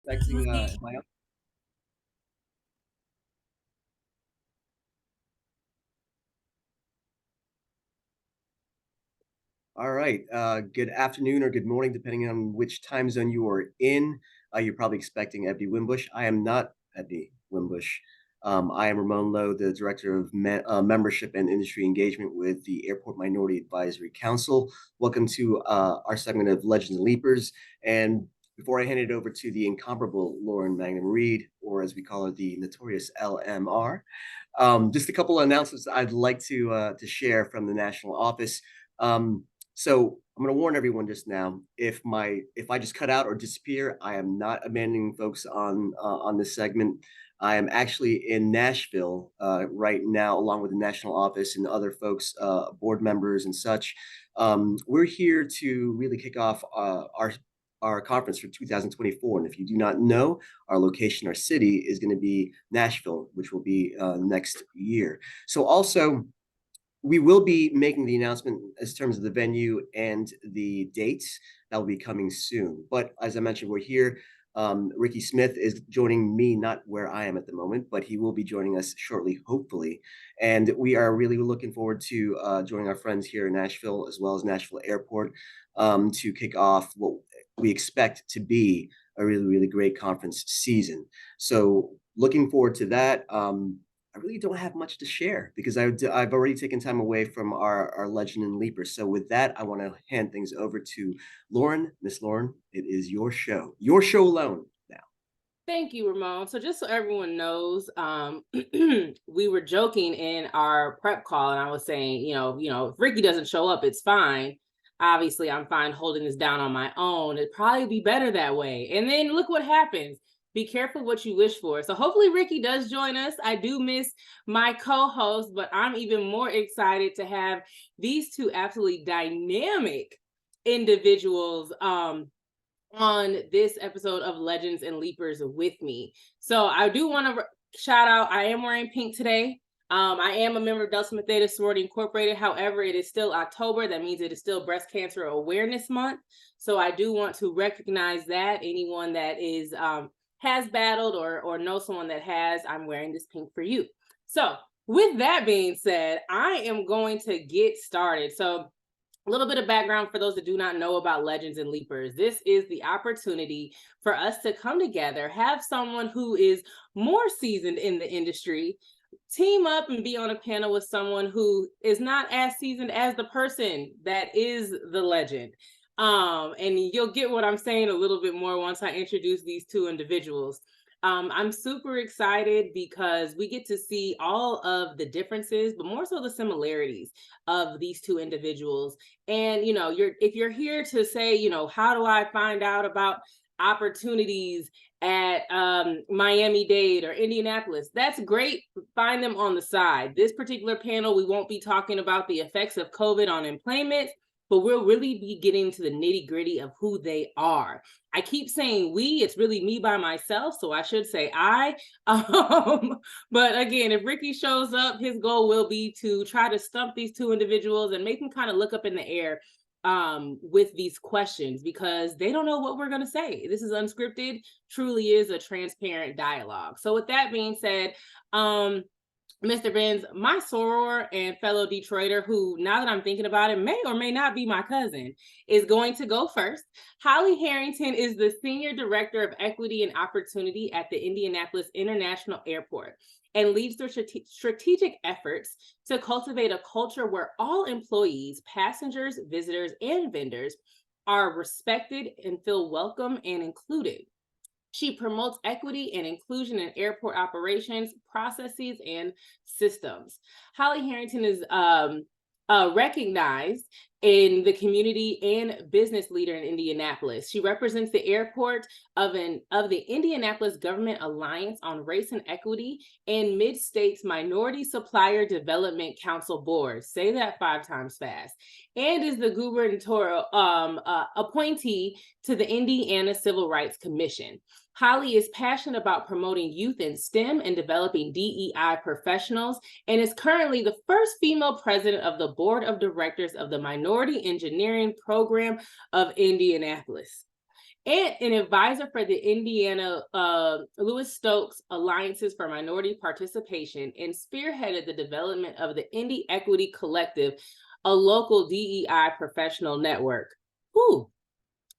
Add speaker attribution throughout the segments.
Speaker 1: Expecting my. All right. Good afternoon or good morning, depending on which time zone you are in. You're probably expecting Ebby Wimbush. I am not Ebby Wimbush. I am Ramon Lowe, the Director of Membership and Industry Engagement with the Airport Minority Advisory Council. Welcome to our segment of Legends and Leapers. And before I hand it over to the incomparable Lauryn Mangum Reed, or as we call her, the notorious LMR, just a couple of announcements I'd like to share from the national office. So I'm going to warn everyone just now. If I just cut out or disappear, I am not abandoning folks on this segment. I am actually in Nashville right now, along with the national office and other folks, board members and such. We're here to really kick off our conference for 2024. And if you do not know, our location, our city is going to be Nashville, which will be next year. So also, we will be making the announcement as terms of the venue and the dates that will be coming soon. But as I mentioned, we're here. Ricky Smith is joining me, not where I am at the moment, but he will be joining us shortly, hopefully. And we are really looking forward to joining our friends here in Nashville, as well as Nashville Airport, to kick off what we expect to be a really, really great conference season. So looking forward to that. I really don't have much to share because I've already taken time away from our legend and leaper. So with that, I want to hand things over to Lauryn. Miss Lauryn, it is your show alone now.
Speaker 2: Thank you, Ramon. So just so everyone knows, we were joking in our prep call, and I was saying, if Ricky doesn't show up, it's fine. Obviously, I'm fine holding this down on my own. It'd probably be better that way. And then look what happens. Be careful what you wish for. So hopefully Ricky does join us. I do miss my co-host, but I'm even more excited to have these two absolutely dynamic individuals on this episode of Legends and Leapers with me. So I do want to shout out, I am wearing pink today. I am a member of Delta Sigma Theta Sorority Incorporated. However, it is still October. That means it is still Breast Cancer Awareness Month. So I do want to recognize that anyone that is has battled or knows someone that has, I'm wearing this pink for you. So with that being said, I am going to get started. So a little bit of background for those that do not know about Legends and Leapers. This is the opportunity for us to come together, have someone who is more seasoned in the industry, team up and be on a panel with someone who is not as seasoned as the person that is the legend. And you'll get what I'm saying a little bit more once I introduce these two individuals. I'm super excited because we get to see all of the differences, but more so the similarities of these two individuals. And, if you're here to say, how do I find out about opportunities at Miami-Dade or Indianapolis, that's great. Find them on the side. This particular panel, we won't be talking about the effects of COVID on employment, but we'll really be getting to the nitty gritty of who they are. I keep saying we, it's really me by myself, so I should say I. But again, if Ricky shows up, his goal will be to try to stump these two individuals and make them kind of look up in the air with these questions because they don't know what we're going to say. This is unscripted, truly is a transparent dialogue. So with that being said, Mr. Benz, my soror and fellow Detroiter, who, now that I'm thinking about it, may or may not be my cousin, is going to go first. Holli Harrington is the Senior Director of Equity and Opportunity at the Indianapolis International Airport and leads their strategic efforts to cultivate a culture where all employees, passengers, visitors, and vendors are respected and feel welcome and included. She promotes equity and inclusion in airport operations, processes, and systems. Holli Harrington is recognized in the community and business leader in Indianapolis. She represents the airport of the Indianapolis Government Alliance on Race and Equity and Mid-States Minority Supplier Development Council Board. Say that 5 times fast. And is the gubernatorial appointee to the Indiana Civil Rights Commission. Holli is passionate about promoting youth in STEM and developing DEI professionals, and is currently the first female president of the board of directors of the Minority Engineering Program of Indianapolis. and an advisor for the Indiana Louis Stokes Alliances for Minority Participation, and spearheaded the development of the Indie Equity Collective, a local DEI professional network. Whew.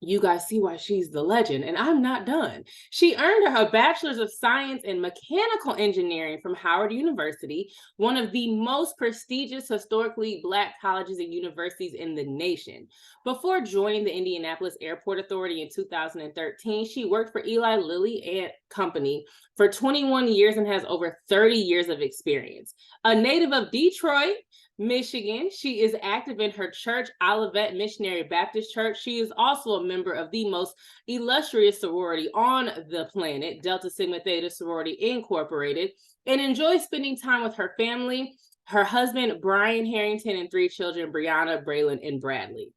Speaker 2: You guys see why she's the legend, and I'm not done. She earned her Bachelor's of Science in Mechanical Engineering from Howard University, one of the most prestigious historically Black colleges and universities in the nation. Before joining the Indianapolis Airport Authority in 2013, she worked for Eli Lilly and Company for 21 years and has over 30 years of experience. A native of Detroit, Michigan, she is active in her church, Olivet Missionary Baptist Church. She is also a member of the most illustrious sorority on the planet, Delta Sigma Theta Sorority Incorporated, and enjoys spending time with her family, her husband, Brian Harrington, and 3 children, Brianna, Braylon, and Bradley.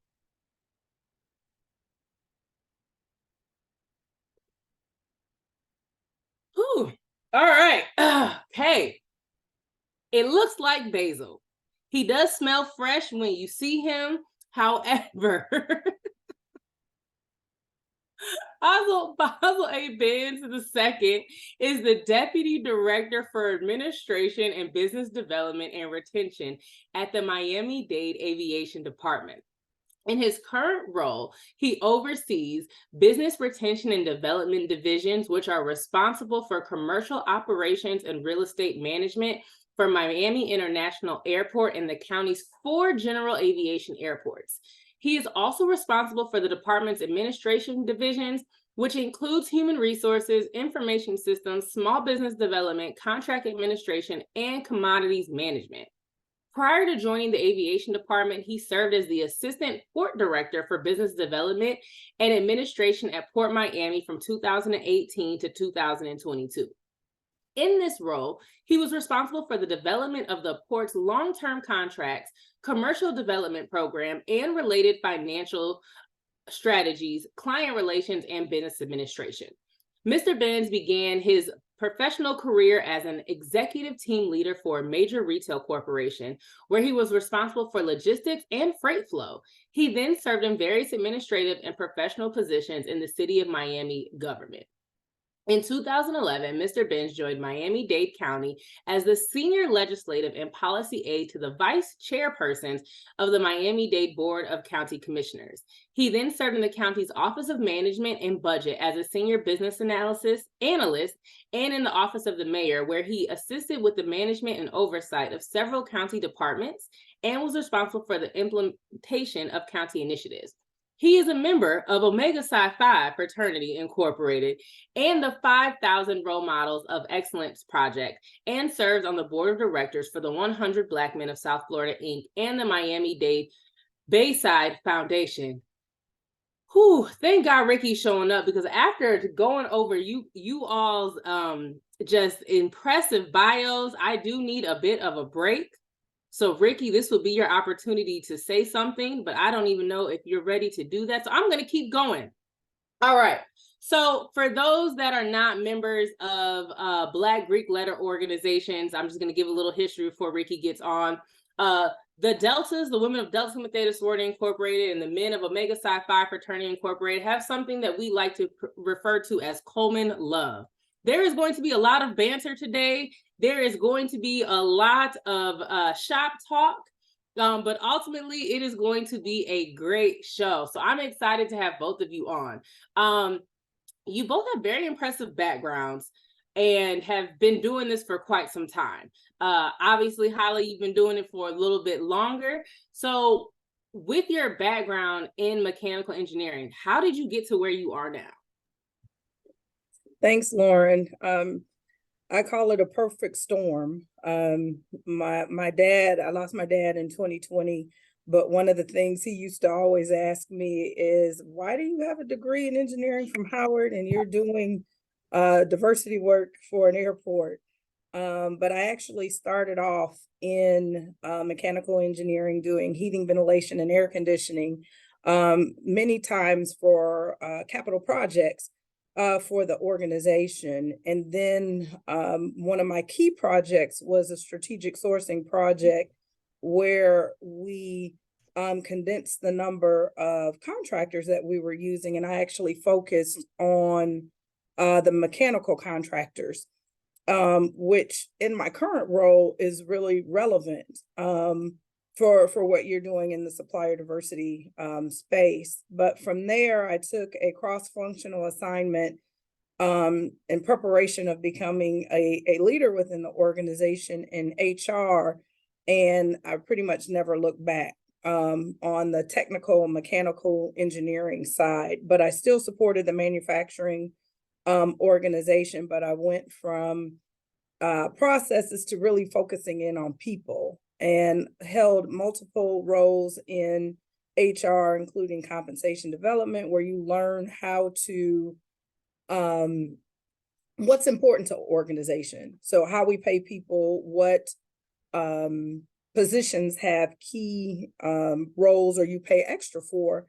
Speaker 2: Whew. All right. Okay. It looks like Basil. He does smell fresh when you see him. However, Basil A. Benz II is the Deputy Director for Administration and Business Development and Retention at the Miami-Dade Aviation Department. In his current role, he oversees business retention and development divisions, which are responsible for commercial operations and real estate management for Miami International Airport and the county's 4 general aviation airports. He is also responsible for the department's administration divisions, which includes human resources, information systems, small business development, contract administration, and commodities management. Prior to joining the aviation department, he served as the assistant port director for business development and administration at Port Miami from 2018 to 2022. In this role, he was responsible for the development of the port's long-term contracts, commercial development program, and related financial strategies, client relations, and business administration. Mr. Benz began his professional career as an executive team leader for a major retail corporation, where he was responsible for logistics and freight flow. He then served in various administrative and professional positions in the city of Miami government. In 2011, Mr. Benz joined Miami-Dade County as the senior legislative and policy aide to the vice chairpersons of the Miami-Dade Board of County Commissioners. He then served in the county's Office of Management and Budget as a senior business analyst, and in the Office of the Mayor, where he assisted with the management and oversight of several county departments and was responsible for the implementation of county initiatives. He is a member of Omega Psi Phi Fraternity Incorporated and the 5,000 Role Models of Excellence Project, and serves on the board of directors for the 100 Black Men of South Florida, Inc. and the Miami-Dade Bayside Foundation. Whew, thank God Ricky's showing up, because after going over you all's just impressive bios, I do need a bit of a break. So Ricky, this will be your opportunity to say something, but I don't even know if you're ready to do that. So I'm going to keep going. All right. So for those that are not members of Black Greek letter organizations, I'm just going to give a little history before Ricky gets on. The Deltas, the women of Delta Sigma Theta Sorority Incorporated, and the men of Omega Psi Phi Fraternity Incorporated have something that we like to refer to as Coleman love. There is going to be a lot of banter today. There is going to be a lot of shop talk, but ultimately it is going to be a great show. So I'm excited to have both of you on. You both have very impressive backgrounds and have been doing this for quite some time. Obviously, Holli, you've been doing it for a little bit longer. So with your background in mechanical engineering, how did you get to where you are now?
Speaker 3: Thanks, Lauryn. I call it a perfect storm. My dad, I lost my dad in 2020, but one of the things he used to always ask me is, why do you have a degree in engineering from Howard and you're doing diversity work for an airport? But I actually started off in mechanical engineering, doing heating, ventilation, and air conditioning, many times for capital projects for the organization. And then one of my key projects was a strategic sourcing project where we condensed the number of contractors that we were using, and I actually focused on the mechanical contractors, which in my current role is really relevant for what you're doing in the supplier diversity space. But from there, I took a cross-functional assignment in preparation of becoming a leader within the organization in HR, and I pretty much never looked back on the technical and mechanical engineering side. But I still supported the manufacturing organization, but I went from processes to really focusing in on people, and held multiple roles in HR, including compensation development, where you learn how to what's important to organization. So how we pay people, what positions have key roles or you pay extra for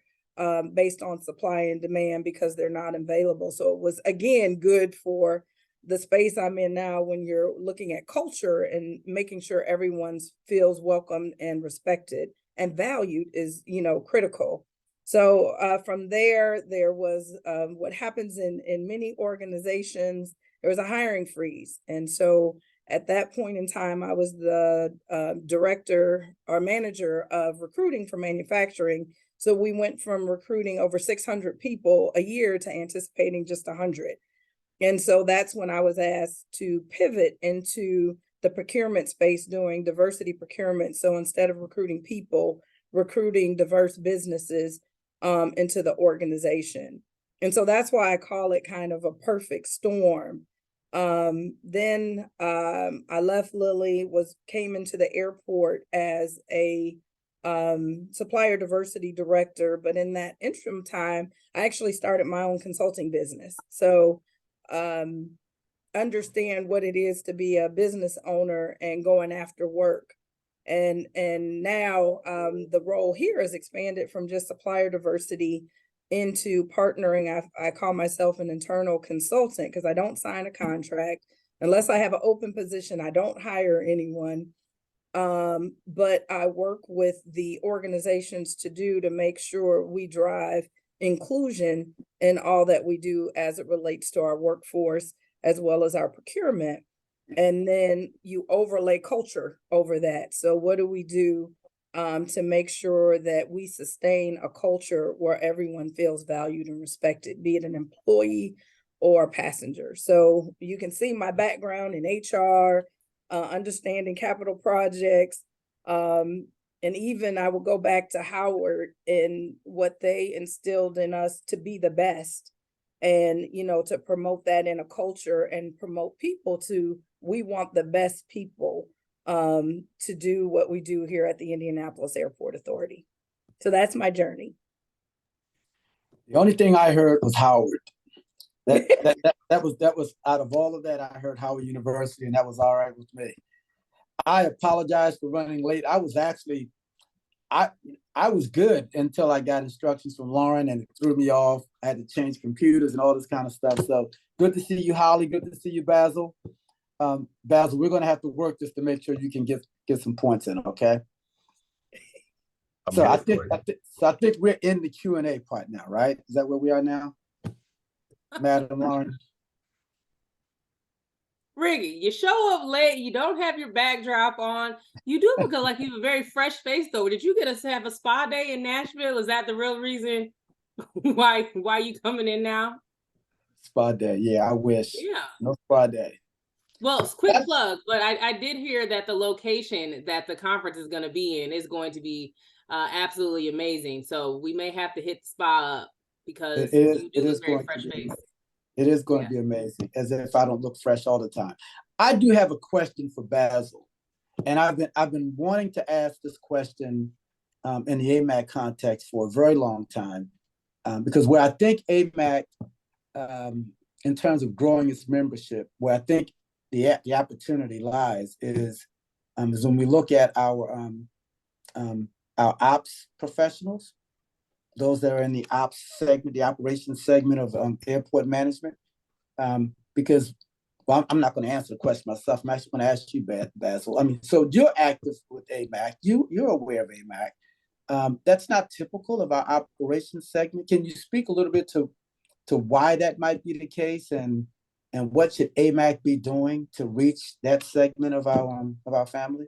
Speaker 3: based on supply and demand because they're not available. So it was, again, good for the space I'm in now when you're looking at culture and making sure everyone feels welcome and respected and valued is, critical. So from there was what happens in many organizations, there was a hiring freeze. And so at that point in time, I was the director or manager of recruiting for manufacturing. So we went from recruiting over 600 people a year to anticipating just 100. And so that's when I was asked to pivot into the procurement space doing diversity procurement. So instead of recruiting people, recruiting diverse businesses into the organization. And so that's why I call it kind of a perfect storm. Then I left Lilly, came into the airport as a supplier diversity director. But in that interim time, I actually started my own consulting business. So understand what it is to be a business owner and going after work. And now the role here is expanded from just supplier diversity into partnering. I call myself an internal consultant because I don't sign a contract. Unless I have an open position, I don't hire anyone. But I work with the organizations to make sure we drive inclusion in all that we do as it relates to our workforce, as well as our procurement. And then you overlay culture over that. So what do we do to make sure that we sustain a culture where everyone feels valued and respected, be it an employee or a passenger? So you can see my background in HR, understanding capital projects, and even I will go back to Howard and what they instilled in us to be the best, and to promote that in a culture and promote people we want the best people to do what we do here at the Indianapolis Airport Authority. So that's my journey.
Speaker 4: The only thing I heard was Howard. That was out of all of that, I heard Howard University, and that was all right with me. I apologize for running late. I was actually, I was good until I got instructions from Lauryn, and it threw me off. I had to change computers and all this kind of stuff. So good to see you, Holli. Good to see you, Basil. Basil, we're going to have to work just to make sure you can get some points in, okay? So I think we're in the Q&A part now, right? Is that where we are now, Madam Lauryn?
Speaker 2: Riggy, you show up late, you don't have your backdrop on. You do look like you have a very fresh face, though. Did you get us to have a spa day in Nashville? Is that the real reason why you coming in now?
Speaker 4: Spa day, yeah, I wish.
Speaker 2: Yeah.
Speaker 4: No spa day.
Speaker 2: Well, quick plug, but I did hear that the location that the conference is going to be in is going to be absolutely amazing. So we may have to hit the spa up because you do look very fresh face.
Speaker 4: It is going to be amazing, as if I don't look fresh all the time. I do have a question for Basil, and I've been wanting to ask this question in the AMAC context for a very long time, because where I think AMAC, in terms of growing its membership, where I think the opportunity lies is when we look at our ops professionals, those that are in the ops segment, the operations segment of airport management, because I'm not going to answer the question myself. I'm actually going to ask you, Basil. I mean, so you're active with AMAC. You're aware of AMAC. That's not typical of our operations segment. Can you speak a little bit to why that might be the case, and what should AMAC be doing to reach that segment of our family?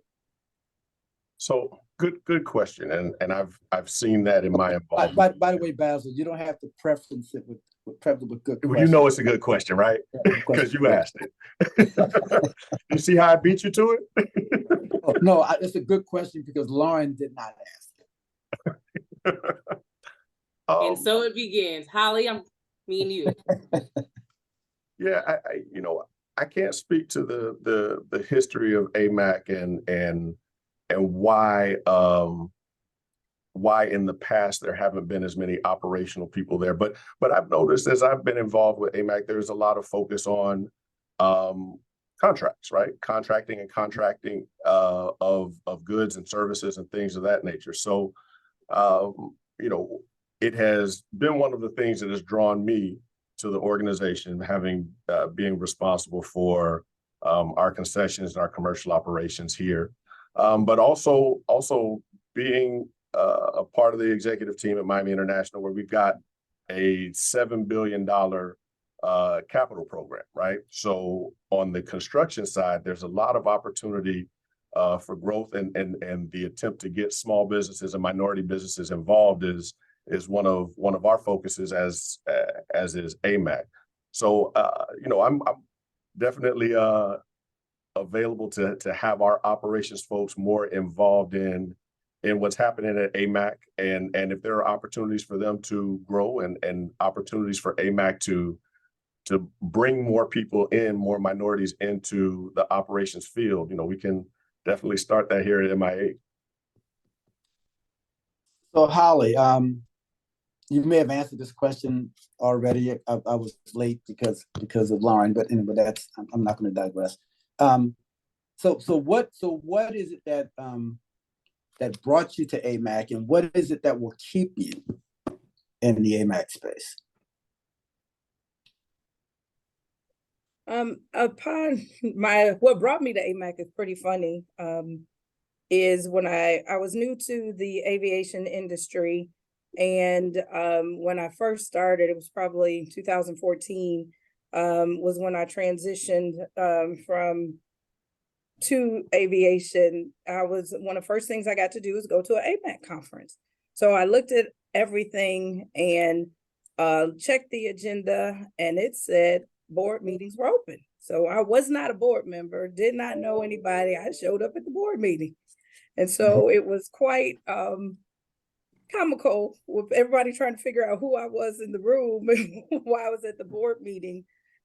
Speaker 5: So good question, and I've seen that in my involvement.
Speaker 4: By the way, Basil, you don't have to preference it with good
Speaker 5: Well,
Speaker 4: question.
Speaker 5: you know it's a good question, right? Because you asked it. You see how I beat you to it?
Speaker 4: Oh, no, it's a good question because Lauryn did not ask it.
Speaker 2: And so it begins. Holly, me and you.
Speaker 5: Yeah, I can't speak to the history of AMAC and why in the past there haven't been as many operational people there. But I've noticed as I've been involved with AMAC, there's a lot of focus on contracts, right? Contracting of goods and services and things of that nature. So, it has been one of the things that has drawn me to the organization, having being responsible for our concessions and our commercial operations here, but also being a part of the executive team at Miami International, where we've got a $7 billion capital program, right? So on the construction side, there's a lot of opportunity for growth, and the attempt to get small businesses and minority businesses involved is one of our focuses, as is AMAC. So I'm definitely available to have our operations folks more involved in what's happening at AMAC, and if there are opportunities for them to grow and opportunities for AMAC to bring more people in, more minorities into the operations field, we can definitely start that here at MIA.
Speaker 4: So Holly, you may have answered this question already. I was late because of Lauryn, but anyway, I'm not going to digress. So what is it that brought you to AMAC, and what is it that will keep you in the AMAC space?
Speaker 3: What brought me to AMAC is pretty funny. Is when I was new to the aviation industry, and when I first started, it was probably 2014, was when I transitioned to aviation. One of the first things I got to do was go to an AMAC conference. So I looked at everything and checked the agenda, and it said board meetings were open. So I was not a board member, did not know anybody. I showed up at the board meeting. And so it was quite comical with everybody trying to figure out who I was in the room and why I was at the board meeting.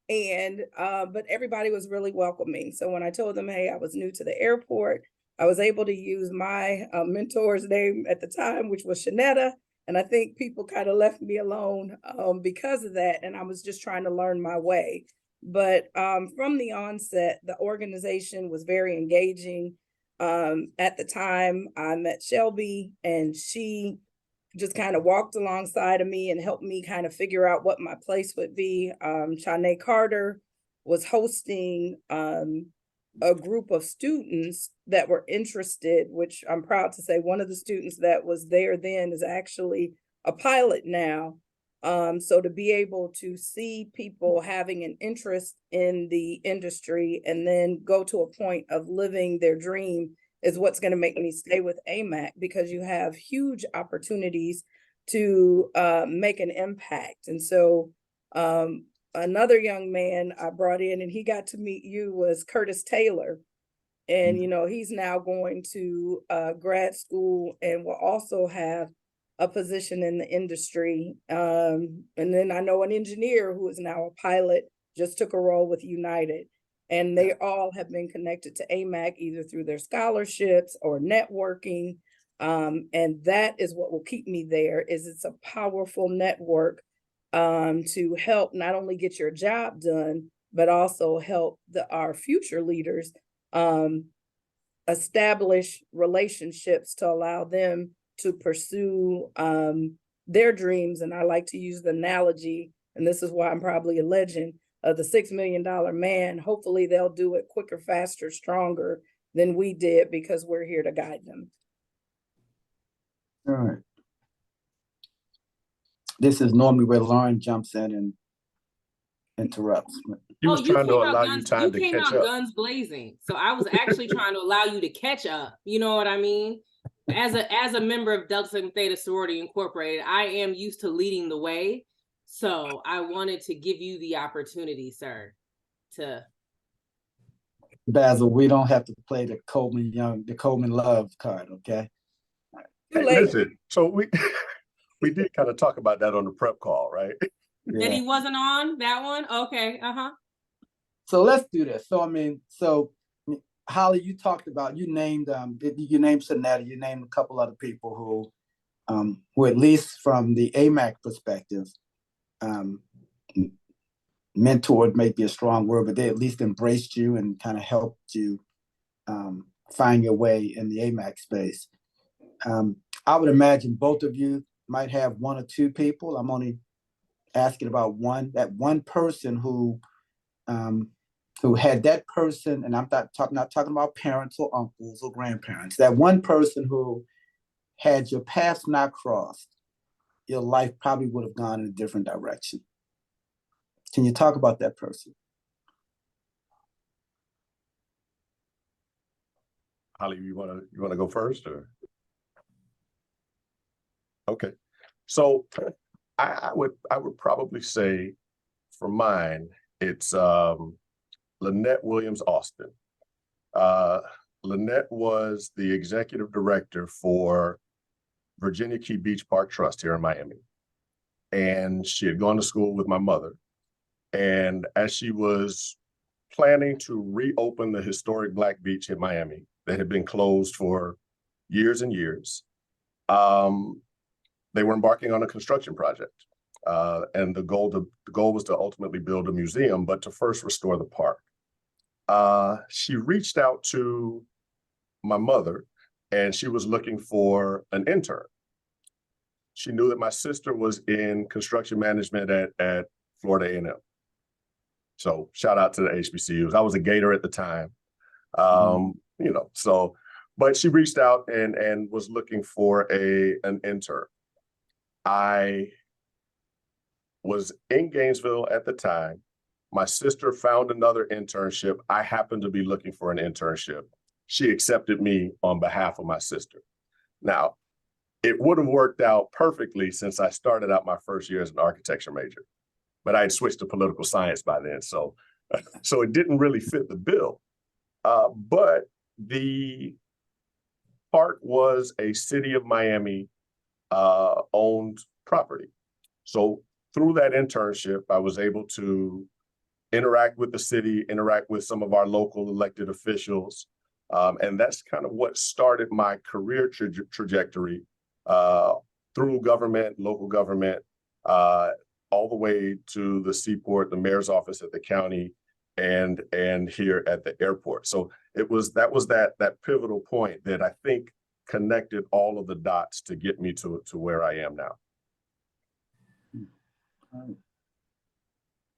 Speaker 3: And but everybody was really welcoming. So when I told them, hey, I was new to the airport, I was able to use my mentor's name at the time, which was Shanetta. And I think people kind of left me alone because of that. And I was just trying to learn my way. But from the onset, the organization was very engaging. At the time, I met Shelby, and she just kind of walked alongside of me and helped me kind of figure out what my place would be. Shanae Carter was hosting a group of students that were interested, which I'm proud to say one of the students that was there then is actually a pilot now. So to be able to see people having an interest in the industry and then go to a point of living their dream is what's going to make me stay with AMAC, because you have huge opportunities to make an impact. And so another young man I brought in, and he got to meet you, was Curtis Taylor. And, he's now going to grad school and will also have a position in the industry. And then I know an engineer who is now a pilot, just took a role with United. And they all have been connected to AMAC either through their scholarships or networking. And that is what will keep me there, is it's a powerful network to help not only get your job done, but also help our future leaders establish relationships to allow them to pursue their dreams. And I like to use the analogy, and this is why I'm probably a legend, of the $6 million man. Hopefully they'll do it quicker, faster, stronger than we did, because we're here to guide them.
Speaker 4: All right. This is normally where Lauryn jumps in and interrupts.
Speaker 5: He was
Speaker 2: You
Speaker 5: trying to
Speaker 2: came out
Speaker 5: allow you
Speaker 2: guns.
Speaker 5: time
Speaker 2: You
Speaker 5: to
Speaker 2: came
Speaker 5: catch
Speaker 2: out
Speaker 5: up.
Speaker 2: guns blazing. So I was actually trying to allow you to catch up. You know what I mean? As a member of Delta Sigma Theta Sorority Incorporated, I am used to leading the way. So I wanted to give you the opportunity, sir, to.
Speaker 4: Basil, we don't have to play the Coleman Love card, okay?
Speaker 3: Too
Speaker 5: Hey,
Speaker 3: late.
Speaker 5: listen, so we we did kind of talk about that on the prep call, right?
Speaker 2: That he wasn't on that one? Okay,
Speaker 4: So let's do this. So Holli, you talked about, you named Sonetta, you named a couple other people who at least from the AMAC perspective, mentored may be a strong word, but they at least embraced you and kind of helped you find your way in the AMAC space. I would imagine both of you might have one or two people. I'm only asking about that one person who had that person, and I'm not talking about parents or uncles or grandparents, that one person who had your paths not crossed, your life probably would have gone in a different direction. Can you talk about that person?
Speaker 5: Holly, you wanna go first, or? Okay, so I would probably say for mine, it's Lynette Williams Austin. Lynette was the executive director for Virginia Key Beach Park Trust here in Miami. And she had gone to school with my mother. And as she was planning to reopen the historic Black Beach in Miami that had been closed for years and years, they were embarking on a construction project. And the goal was to ultimately build a museum, but to first restore the park. She reached out to my mother, and she was looking for an intern. She knew that my sister was in construction management at Florida A&M. So shout out to the HBCUs. I was a Gator at the time, but she reached out and was looking for an intern. I was in Gainesville at the time. My sister found another internship. I happened to be looking for an internship. She accepted me on behalf of my sister. Now, it would have worked out perfectly since I started out my first year as an architecture major, but I had switched to political science by then. So it didn't really fit the bill. But the park was a city of Miami owned property. So through that internship, I was able to interact with the city, interact with some of our local elected officials. And that's kind of what started my career trajectory through government, local government, all the way to the seaport, the mayor's office at the county, and here at the airport. So that was that pivotal point that I think connected all of the dots to get me to where I am now.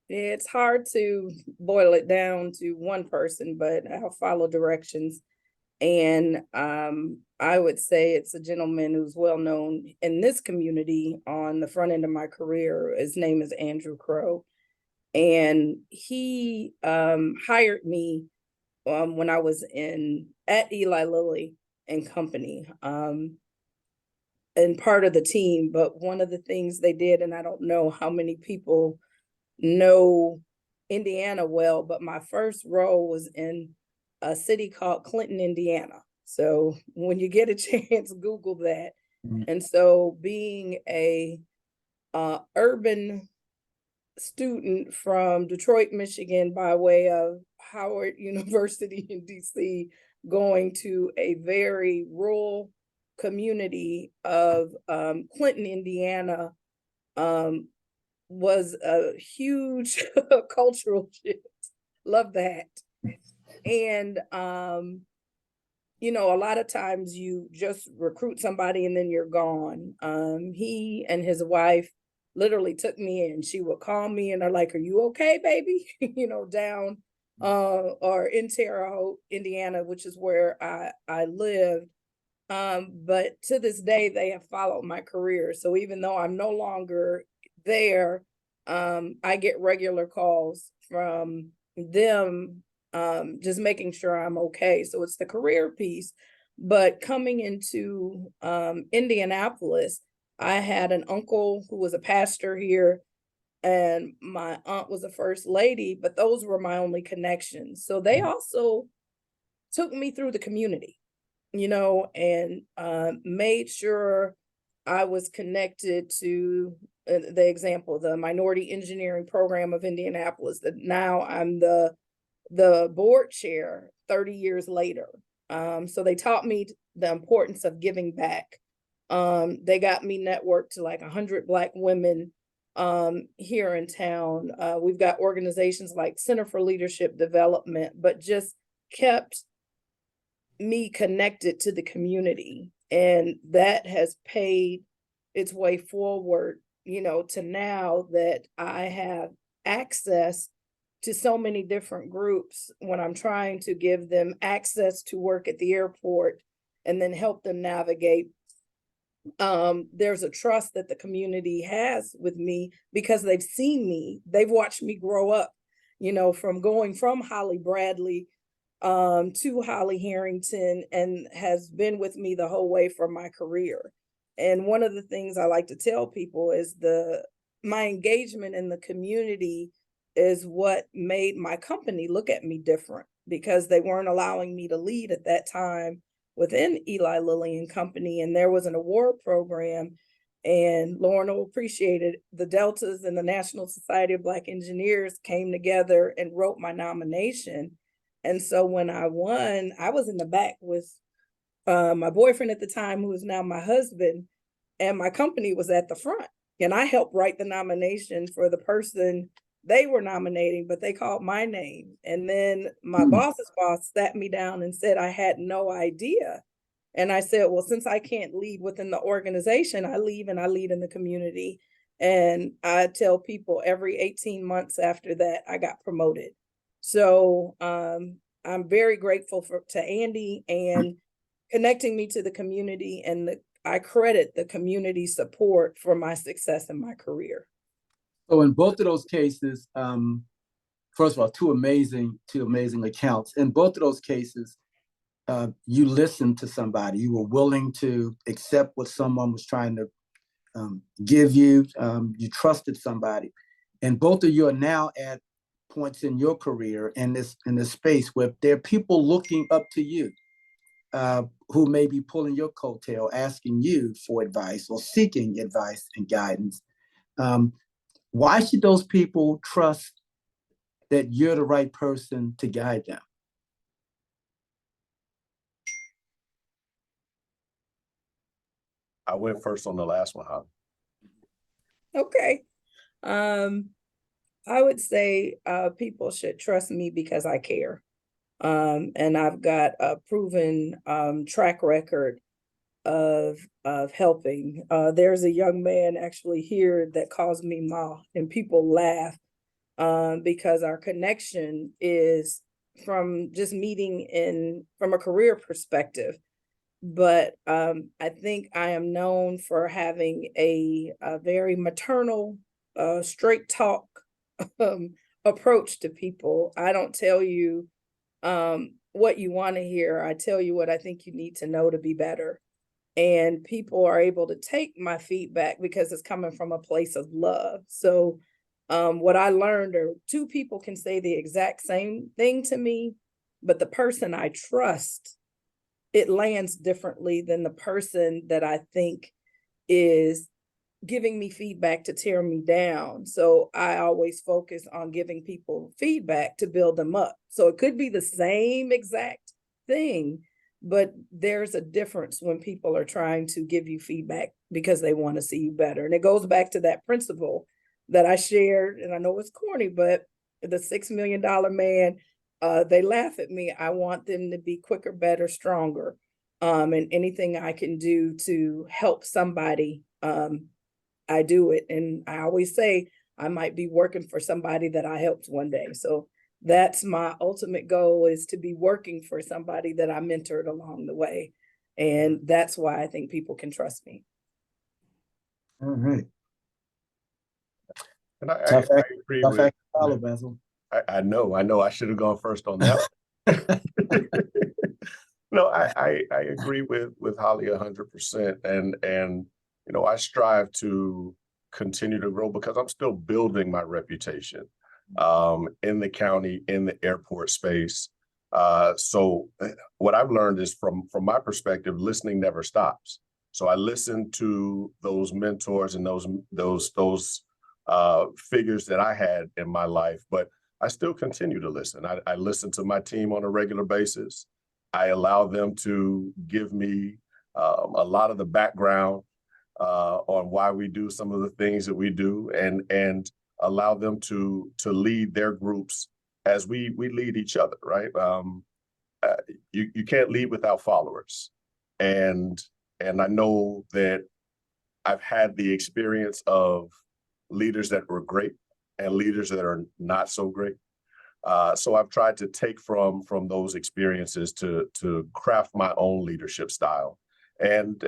Speaker 3: It's hard to boil it down to one person, but I'll follow directions. And I would say it's a gentleman who's well known in this community on the front end of my career. His name is Andrew Crow. And he hired me when I was at Eli Lilly and Company and part of the team. But one of the things they did, and I don't know how many people know Indiana well, but my first role was in a city called Clinton, Indiana. So when you get a chance, Google that. Mm-hmm. And so being a urban student from Detroit, Michigan, by way of Howard University in DC, going to a very rural community of Clinton, Indiana, was a huge cultural shift. Love that. And a lot of times you just recruit somebody and then you're gone. He and his wife literally took me in. She would call me and are like, "Are you okay, baby?" Down or in Terre Haute, Indiana, which is where I lived. But to this day, they have followed my career. So even though I'm no longer there, I get regular calls from them, just making sure I'm okay. So it's the career piece. But coming into Indianapolis, I had an uncle who was a pastor here, and my aunt was a first lady, but those were my only connections. So they also took me through the community, and made sure I was connected to the example, the Minority Engineering Program of Indianapolis, that now I'm the board chair 30 years later. So they taught me the importance of giving back. They got me networked to like 100 Black women here in town. We've got organizations like Center for Leadership Development, but just kept me connected to the community. And that has paid its way forward, to now that I have access to so many different groups when I'm trying to give them access to work at the airport and then help them navigate. There's a trust that the community has with me because they've seen me, they've watched me grow up, from going from Holly Bradley to Holly Harrington, and has been with me the whole way from my career. And one of the things I like to tell people is my engagement in the community is what made my company look at me different, because they weren't allowing me to lead at that time within Eli Lilly and Company. And there was an award program, and Lauryn will appreciate it. The Deltas and the National Society of Black Engineers came together and wrote my nomination. And so when I won, I was in the back with my boyfriend at the time, who is now my husband, and my company was at the front. And I helped write the nomination for the person they were nominating, but they called my name. And then my boss's boss sat me down and said I had no idea. And I said, well, since I can't lead within the organization, I leave and I lead in the community. And I tell people every 18 months after that, I got promoted. So I'm very grateful to Andy and connecting me to the community, and I credit the community support for my success in my career.
Speaker 4: So in both of those cases, first of all, two amazing accounts. In both of those cases, you listened to somebody. You were willing to accept what someone was trying to give you. You trusted somebody. And both of you are now at points in your career in this space where there are people looking up to you, who may be pulling your coattail, asking you for advice or seeking advice and guidance. Why should those people trust that you're the right person to guide them?
Speaker 5: I went first on the last one, Holly.
Speaker 3: Okay. I would say people should trust me because I care. And I've got a proven track record of helping. There's a young man actually here that calls me Ma, and people laugh because our connection is from just meeting from a career perspective. But I think I am known for having a very maternal, straight talk approach to people. I don't tell you what you want to hear. I tell you what I think you need to know to be better. And people are able to take my feedback because it's coming from a place of love. So what I learned are two people can say the exact same thing to me, but the person I trust, it lands differently than the person that I think is giving me feedback to tear me down. So I always focus on giving people feedback to build them up. So it could be the same exact thing, but there's a difference when people are trying to give you feedback because they want to see you better. And it goes back to that principle that I shared, and I know it's corny, but the $6 million man, they laugh at me. I want them to be quicker, better, stronger. And anything I can do to help somebody, I do it. And I always say I might be working for somebody that I helped one day. So that's my ultimate goal, is to be working for somebody that I mentored along the way. And that's why I think people can trust me.
Speaker 4: All right.
Speaker 5: And I
Speaker 4: Tough act,
Speaker 5: agree
Speaker 4: tough
Speaker 5: with,
Speaker 4: act to follow, Basil.
Speaker 5: I know, I should have gone first on that one. No, I agree with Holly 100%. And, you know, I strive to continue to grow because I'm still building my reputation in the county, in the airport space. So what I've learned is from my perspective, listening never stops. So I listen to those mentors and those figures that I had in my life, but I still continue to listen. I listen to my team on a regular basis. I allow them to give me a lot of the background on why we do some of the things that we do, and allow them to lead their groups as we lead each other. Right? You can't lead without followers, and I know that I've had the experience of leaders that were great and leaders that are not so great. So I've tried to take from those experiences to craft my own leadership style, and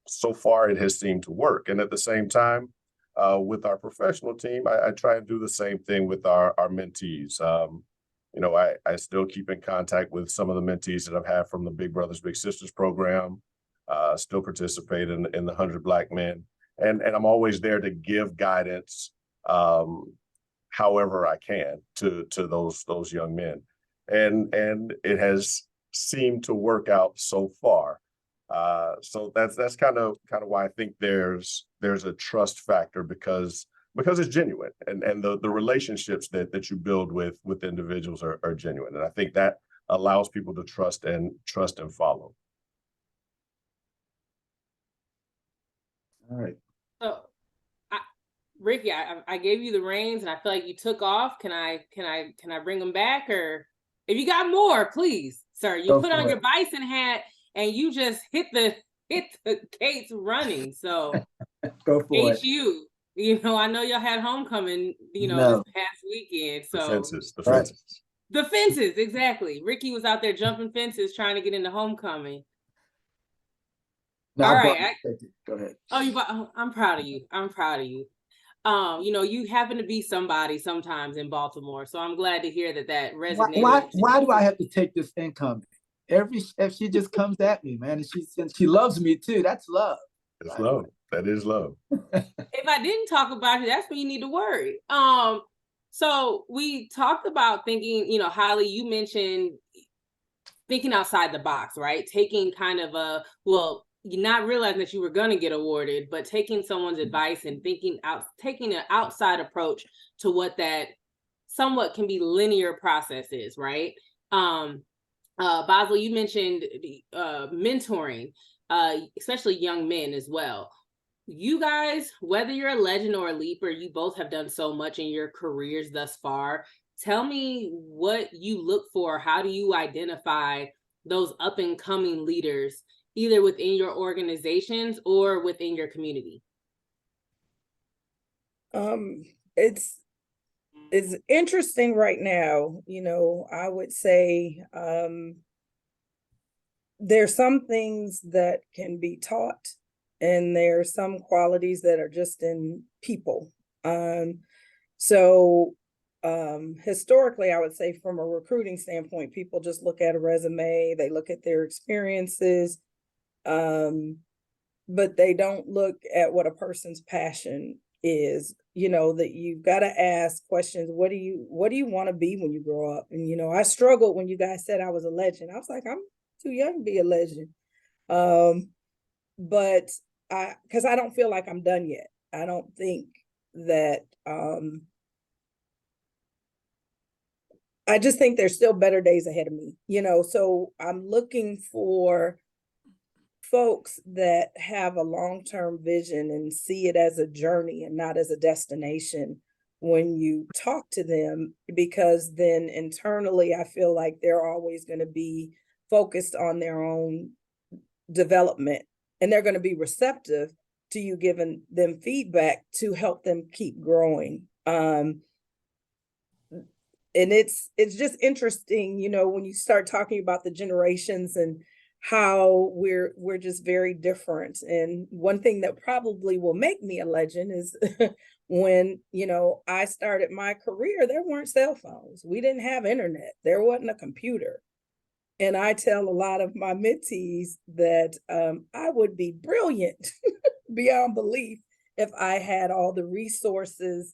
Speaker 5: so far it has seemed to work. And at the same time, with our professional team, I try and do the same thing with our mentees. You know, I still keep in contact with some of the mentees that I've had from the Big Brothers Big Sisters program. Still participate in the 100 Black Men, and I'm always there to give guidance. However I can to those young men, and it has seemed to work out so far. So that's kind of why I think there's a trust factor because it's genuine, and the relationships that you build with individuals are genuine, and I think that allows people to trust and follow.
Speaker 4: All right.
Speaker 2: So, Ricky, I gave you the reins, and I feel like you took off. Can I bring them back, or if you got more, please, sir? You put on your bison hat, and you just hit the gates running. So,
Speaker 4: Go for it.
Speaker 2: HU. You know, I know y'all had homecoming. You know,
Speaker 4: No.
Speaker 2: this past weekend. So
Speaker 5: The fences.
Speaker 2: The fences, exactly. Ricky was out there jumping fences trying to get into homecoming.
Speaker 4: No,
Speaker 2: all right.
Speaker 4: Go ahead.
Speaker 2: I'm proud of you. I'm proud of you. You know, you happen to be somebody sometimes in Baltimore, so I'm glad to hear that resonated.
Speaker 4: Why do I have to take this income? If she just comes at me, man, and she loves me too. That's love.
Speaker 5: It's love. That is love.
Speaker 2: If I didn't talk about you, that's when you need to worry. So we talked about thinking, you know, Holly, you mentioned thinking outside the box, right? Taking kind of you're not realizing that you were going to get awarded, but taking someone's advice and taking an outside approach to what that somewhat can be linear process is, right? Basil, you mentioned mentoring, especially young men as well. You guys, whether you're a legend or a leaper, you both have done so much in your careers thus far. Tell me what you look for. How do you identify those up and coming leaders, either within your organizations or within your community?
Speaker 3: It's interesting right now. You know, I would say there's some things that can be taught, and there's some qualities that are just in people. Historically, I would say from a recruiting standpoint, people just look at a resume, they look at their experiences, but they don't look at what a person's passion is. You know, that you've got to ask questions. What do you want to be when you grow up? And, you know, I struggled when you guys said I was a legend. I was like, I'm too young to be a legend. But because I don't feel like I'm done yet. I don't think that, I just think there's still better days ahead of me, you know, so I'm looking for folks that have a long-term vision and see it as a journey and not as a destination when you talk to them, because then internally, I feel like they're always going to be focused on their own development, and they're going to be receptive to you giving them feedback to help them keep growing. And it's just interesting, you know, when you start talking about the generations and how we're just very different. And one thing that probably will make me a legend is when, you know, I started my career, there weren't cell phones. We didn't have internet. There wasn't a computer. And I tell a lot of my mentees that I would be brilliant beyond belief if I had all the resources,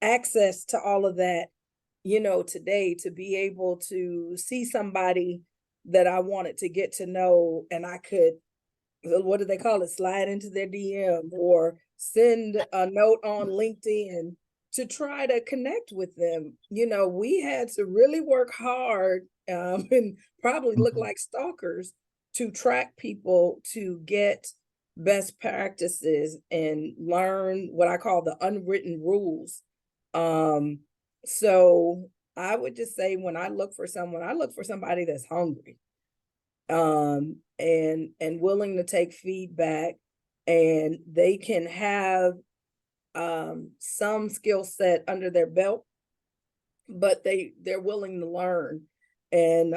Speaker 3: access to all of that, you know, today, to be able to see somebody that I wanted to get to know, and I could, what do they call it, slide into their DM or send a note on LinkedIn to try to connect with them. You know, we had to really work hard and probably look like stalkers to track people to get best practices and learn what I call the unwritten rules. So I would just say, when I look for someone, I look for somebody that's hungry, and willing to take feedback, and they can have some skill set under their belt, but they're willing to learn. And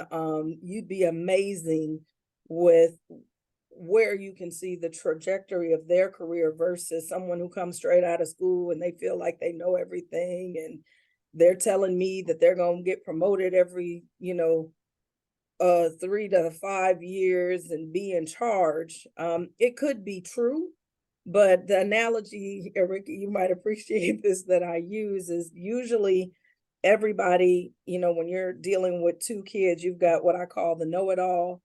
Speaker 3: you'd be amazing with where you can see the trajectory of their career versus someone who comes straight out of school and they feel like they know everything, and they're telling me that they're going to get promoted every, you know, 3 to 5 years and be in charge. It could be true, but the analogy, Ricky, you might appreciate this, that I use is usually everybody, you know, when you're dealing with two kids, you've got what I call the know-it-all,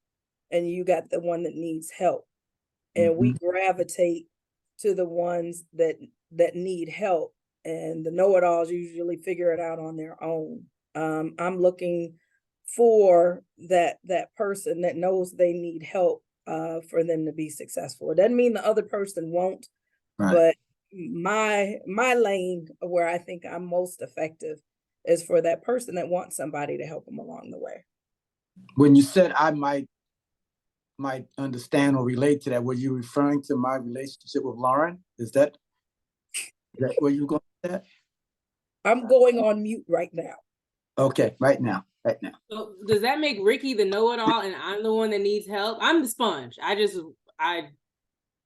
Speaker 3: and you got the one that needs help. And we gravitate to the ones that need help, and the know-it-alls usually figure it out on their own. I'm looking for that person that knows they need help for them to be successful. It doesn't mean the other person won't,
Speaker 4: Right.
Speaker 3: but my lane where I think I'm most effective is for that person that wants somebody to help them along the way.
Speaker 4: When you said I might understand or relate to that, were you referring to my relationship with Lauryn? Is that where you going with that?
Speaker 3: I'm going on mute right now.
Speaker 4: Okay, right now.
Speaker 2: So does that make Ricky the know-it-all and I'm the one that needs help? I'm the sponge. I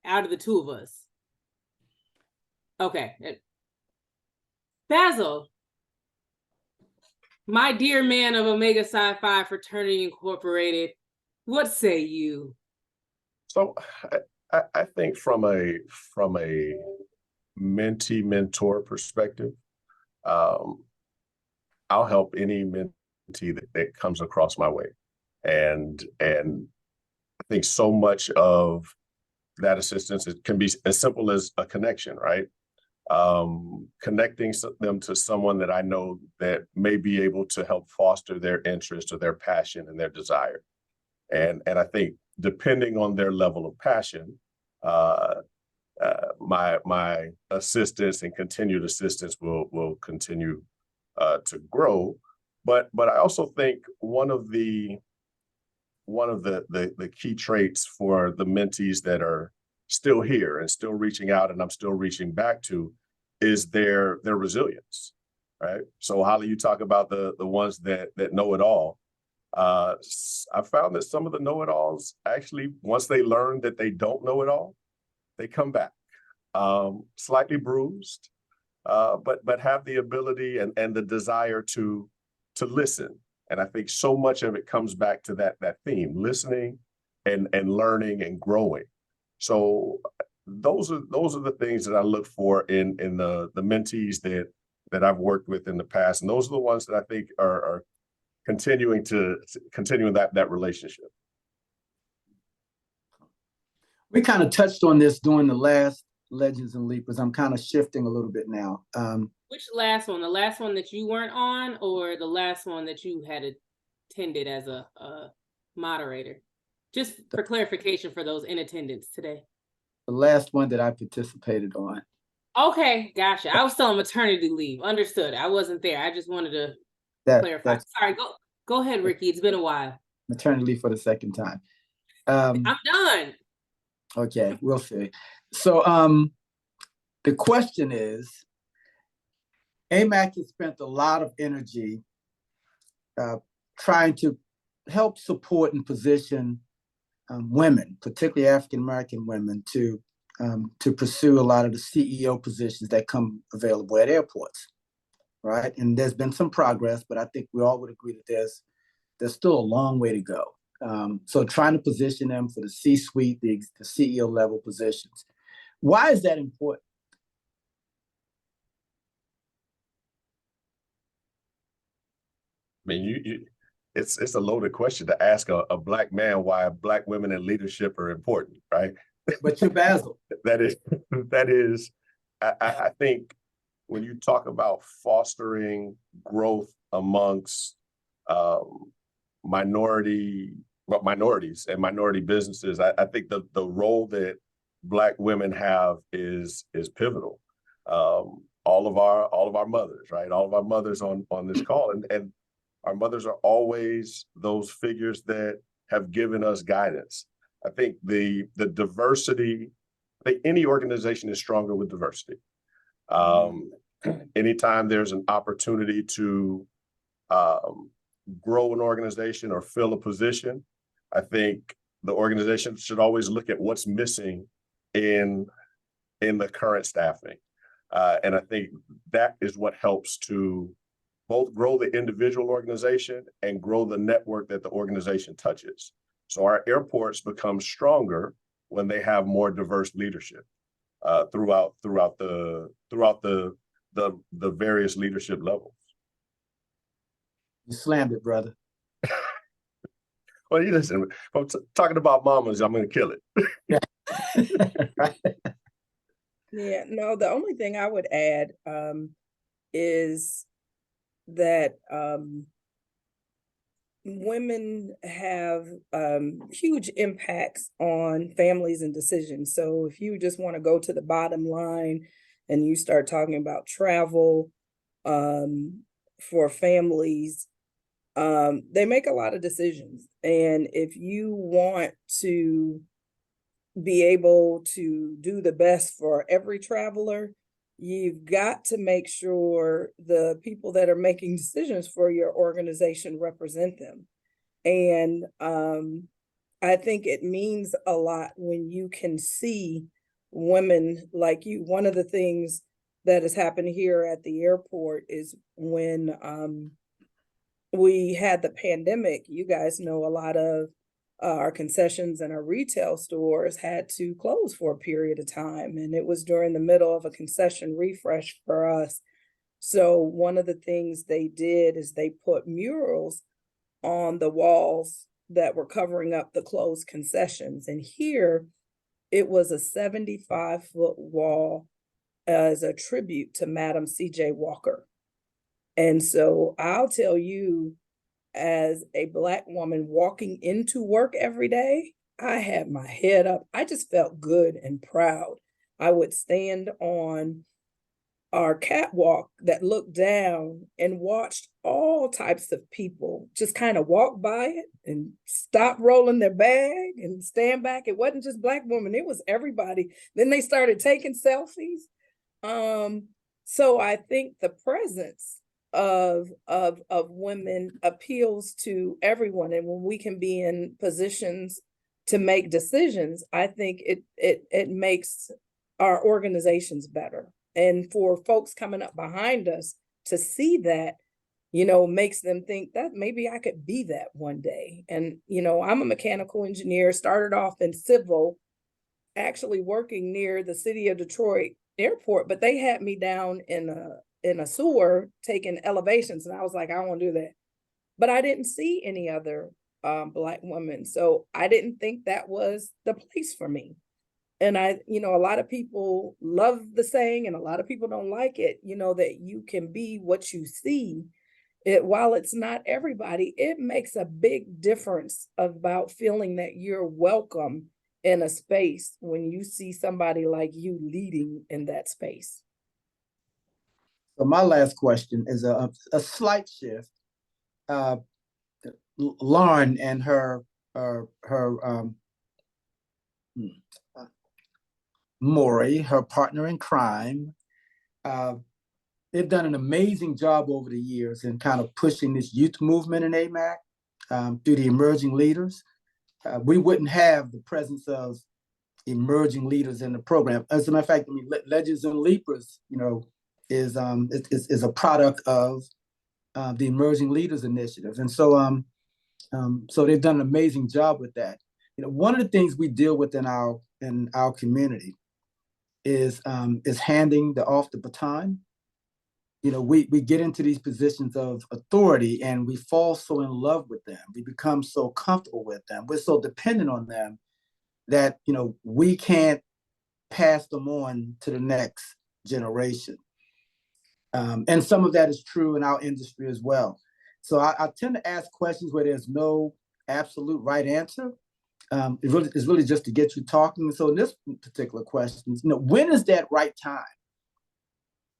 Speaker 2: out of the two of us. Okay. Basil, my dear man of Omega Psi Phi Fraternity Incorporated, what say you?
Speaker 5: So I think from a mentee mentor perspective, I'll help any mentee that comes across my way, and I think so much of that assistance, it can be as simple as a connection, right? Connecting them to someone that I know that may be able to help foster their interest or their passion and their desire. And I think depending on their level of passion, my assistance and continued assistance will continue to grow. But I also think one of the key traits for the mentees that are still here and still reaching out, and I'm still reaching back to, is their resilience, right? So Holli, you talk about the ones that know it all. I found that some of the know-it-alls actually, once they learn that they don't know it all, they come back slightly bruised, but have the ability and the desire to listen. And I think so much of it comes back to that theme: listening and learning and growing. So those are the things that I look for in the mentees that I've worked with in the past, and those are the ones that I think are continuing that relationship.
Speaker 4: We kind of touched on this during the last Legends and Leapers. I'm kind of shifting a little bit now.
Speaker 2: Which last one? The last one that you weren't on, or the last one that you had attended as a moderator? Just for clarification for those in attendance today.
Speaker 4: The last one that I participated on.
Speaker 2: Okay, gotcha. I was still on maternity leave. Understood. I wasn't there. I just wanted to clarify. Sorry, go ahead, Ricky. It's been a while.
Speaker 4: Maternity leave for the second time.
Speaker 2: I'm done.
Speaker 4: Okay, we'll see. So the question is, AMAC has spent a lot of energy trying to help support and position women, particularly African-American women, to pursue a lot of the CEO positions that come available at airports, right? And there's been some progress, but I think we all would agree that there's still a long way to go. So trying to position them for the C-suite, the CEO level positions. Why is that important?
Speaker 5: I mean, it's a loaded question to ask a Black man why Black women in leadership are important, right?
Speaker 4: But you're Basil.
Speaker 5: that is, I think when you talk about fostering growth amongst minorities and minority businesses, I think the role that Black women have is pivotal. All of our mothers, right? All of our mothers on this call, and our mothers are always those figures that have given us guidance. I think the diversity, I think any organization is stronger with diversity. Anytime there's an opportunity to grow an organization or fill a position, I think the organization should always look at what's missing in the current staffing. And I think that is what helps to both grow the individual organization and grow the network that the organization touches. So our airports become stronger when they have more diverse leadership throughout the various leadership levels.
Speaker 4: You slammed it, brother.
Speaker 5: Well, you listen, if I'm talking about mamas, I'm going to kill it.
Speaker 4: Right.
Speaker 3: Yeah, no, the only thing I would add is that women have huge impacts on families and decisions. So if you just want to go to the bottom line and you start talking about travel for families, they make a lot of decisions. And if you want to be able to do the best for every traveler, you've got to make sure the people that are making decisions for your organization represent them. And I think it means a lot when you can see women like you. One of the things that has happened here at the airport is when we had the pandemic, you guys know a lot of our concessions and our retail stores had to close for a period of time. And it was during the middle of a concession refresh for us. So one of the things they did is they put murals on the walls that were covering up the closed concessions. And here it was a 75-foot wall as a tribute to Madam C.J. Walker. And so I'll tell you, as a Black woman walking into work every day, I had my head up. I just felt good and proud. I would stand on our catwalk that looked down and watched all types of people just kind of walk by it and stop rolling their bag and stand back. It wasn't just Black women, it was everybody. Then they started taking selfies. So I think the presence of women appeals to everyone, and when we can be in positions to make decisions, I think it makes our organizations better. And for folks coming up behind us to see that, makes them think that maybe I could be that one day. And I'm a mechanical engineer, started off in civil, actually working near the city of Detroit airport, but they had me down in a sewer taking elevations, and I was like, I don't want to do that. But I didn't see any other Black women, so I didn't think that was the place for me. And a lot of people love the saying, and a lot of people don't like it, that you can be what you see. While it's not everybody, it makes a big difference about feeling that you're welcome in a space when you see somebody like you leading in that space.
Speaker 4: So my last question is a slight shift. Lauryn and her Maury, her partner in crime, they've done an amazing job over the years in kind of pushing this youth movement in AMAC through the emerging leaders. we wouldn't have the presence of emerging leaders in the program. As a matter of fact, I mean, Legends and Leapers, is a product of the Emerging Leaders Initiative, and so so they've done an amazing job with that. One of the things we deal with in our community is handing off the baton. We get into these positions of authority and we fall so in love with them. We become so comfortable with them. We're so dependent on them that, we can't pass them on to the next generation. And some of that is true in our industry as well. So I tend to ask questions where there's no absolute right answer. It's really just to get you talking. So in this particular question, when is that right time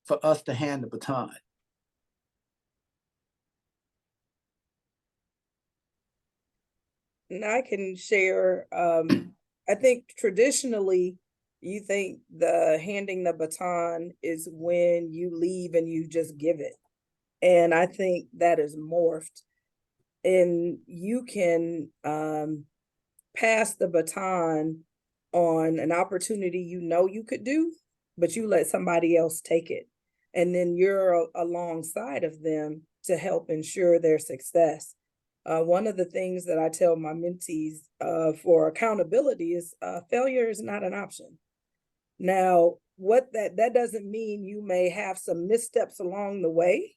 Speaker 4: for us to hand the baton?
Speaker 3: And I can share, I think traditionally, you think the handing the baton is when you leave and you just give it. And I think that is morphed. And you can pass the baton on an opportunity you could do, but you let somebody else take it. And then you're alongside of them to help ensure their success. One of the things that I tell my mentees for accountability is failure is not an option. Now, that doesn't mean you may have some missteps along the way,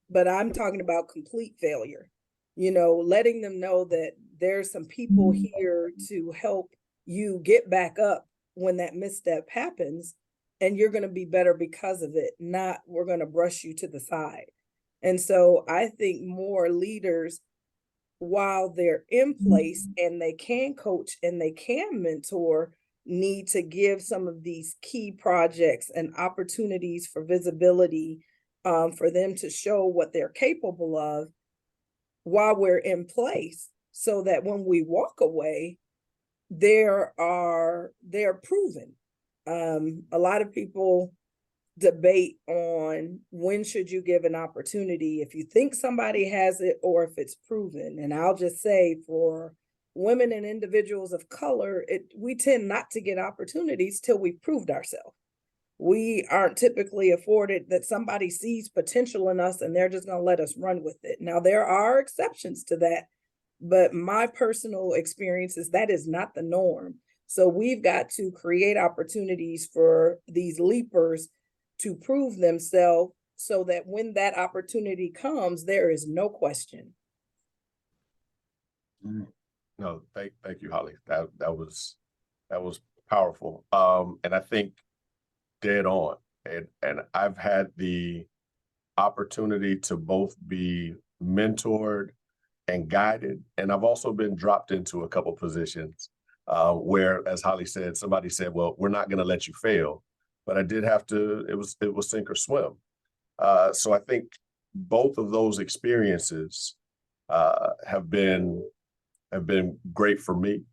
Speaker 3: but I'm talking about complete failure. Letting them know that there's some people here to help you get back up when that misstep happens, and you're going to be better because of it, not we're going to brush you to the side. And so I think more leaders, while they're in place and they can coach and they can mentor, need to give some of these key projects and opportunities for visibility for them to show what they're capable of while we're in place, so that when we walk away, they're proven. A lot of people debate on when should you give an opportunity, if you think somebody has it or if it's proven. And I'll just say, for women and individuals of color, we tend not to get opportunities till we've proved ourselves. We aren't typically afforded that somebody sees potential in us and they're just going to let us run with it. Now, there are exceptions to that, but my personal experience is that is not the norm. So we've got to create opportunities for these leapers to prove themselves so that when that opportunity comes, there is no question.
Speaker 5: No, thank you, Holly. That was powerful. And I think dead on. And I've had the opportunity to both be mentored and guided, and I've also been dropped into a couple positions where, as Holly said, somebody said, "Well, we're not going to let you fail," but I did have to. It was sink or swim. So I think both of those experiences have been great for me.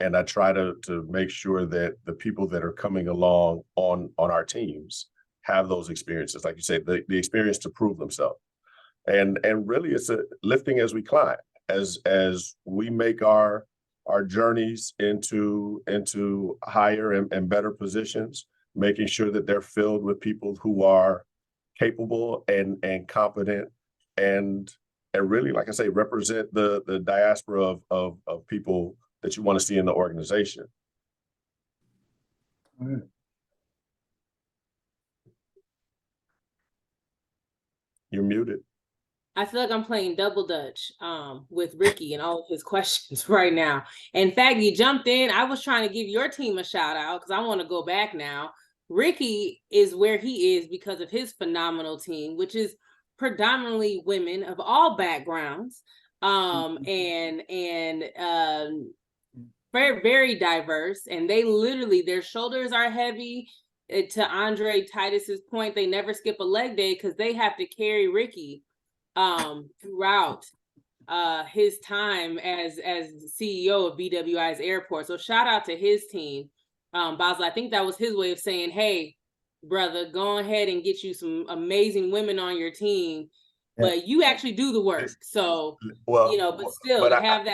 Speaker 5: And I try to make sure that the people that are coming along on our teams have those experiences, like you say, the experience to prove themselves. And really, it's a lifting as we climb, as we make our journeys into higher and better positions, making sure that they're filled with people who are capable and competent and really, like I say, represent the diaspora of people that you want to see in the organization. You're muted.
Speaker 2: I feel like I'm playing double dutch with Ricky and all of his questions right now. In fact, you jumped in. I was trying to give your team a shout out because I want to go back now. Ricky is where he is because of his phenomenal team, which is predominantly women of all backgrounds, and very, very diverse. And they literally, their shoulders are heavy. To Andre Titus's point, they never skip a leg day because they have to carry Ricky throughout his time as CEO of BWI's airport. So shout out to his team. Basil, I think that was his way of saying, hey, brother, go ahead and get you some amazing women on your team but you actually do the work. So,
Speaker 5: Well,
Speaker 2: but still
Speaker 5: but
Speaker 2: to have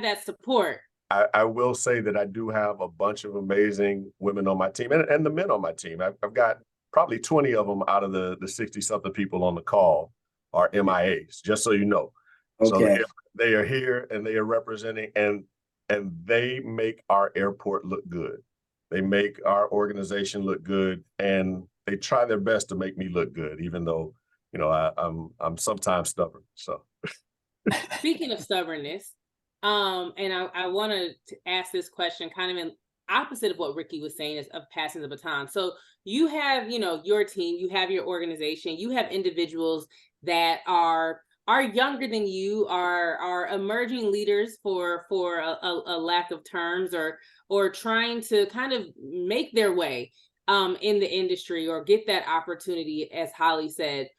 Speaker 2: that support.
Speaker 5: I will say that I do have a bunch of amazing women on my team and the men on my team. I've got probably 20 of them out of the 60 something people on the call are MIAs, just so you know.
Speaker 4: Okay.
Speaker 5: So they are here and they are representing and they make our airport look good. They make our organization look good, and they try their best to make me look good, even though, I'm sometimes stubborn. So
Speaker 2: Speaking of stubbornness, and I want to ask this question kind of in opposite of what Ricky was saying, is of passing the baton. So you have, your team, you have your organization, you have individuals that are younger than you, are emerging leaders for a lack of terms, or trying to kind of make their way in the industry or get that opportunity, as Holli said.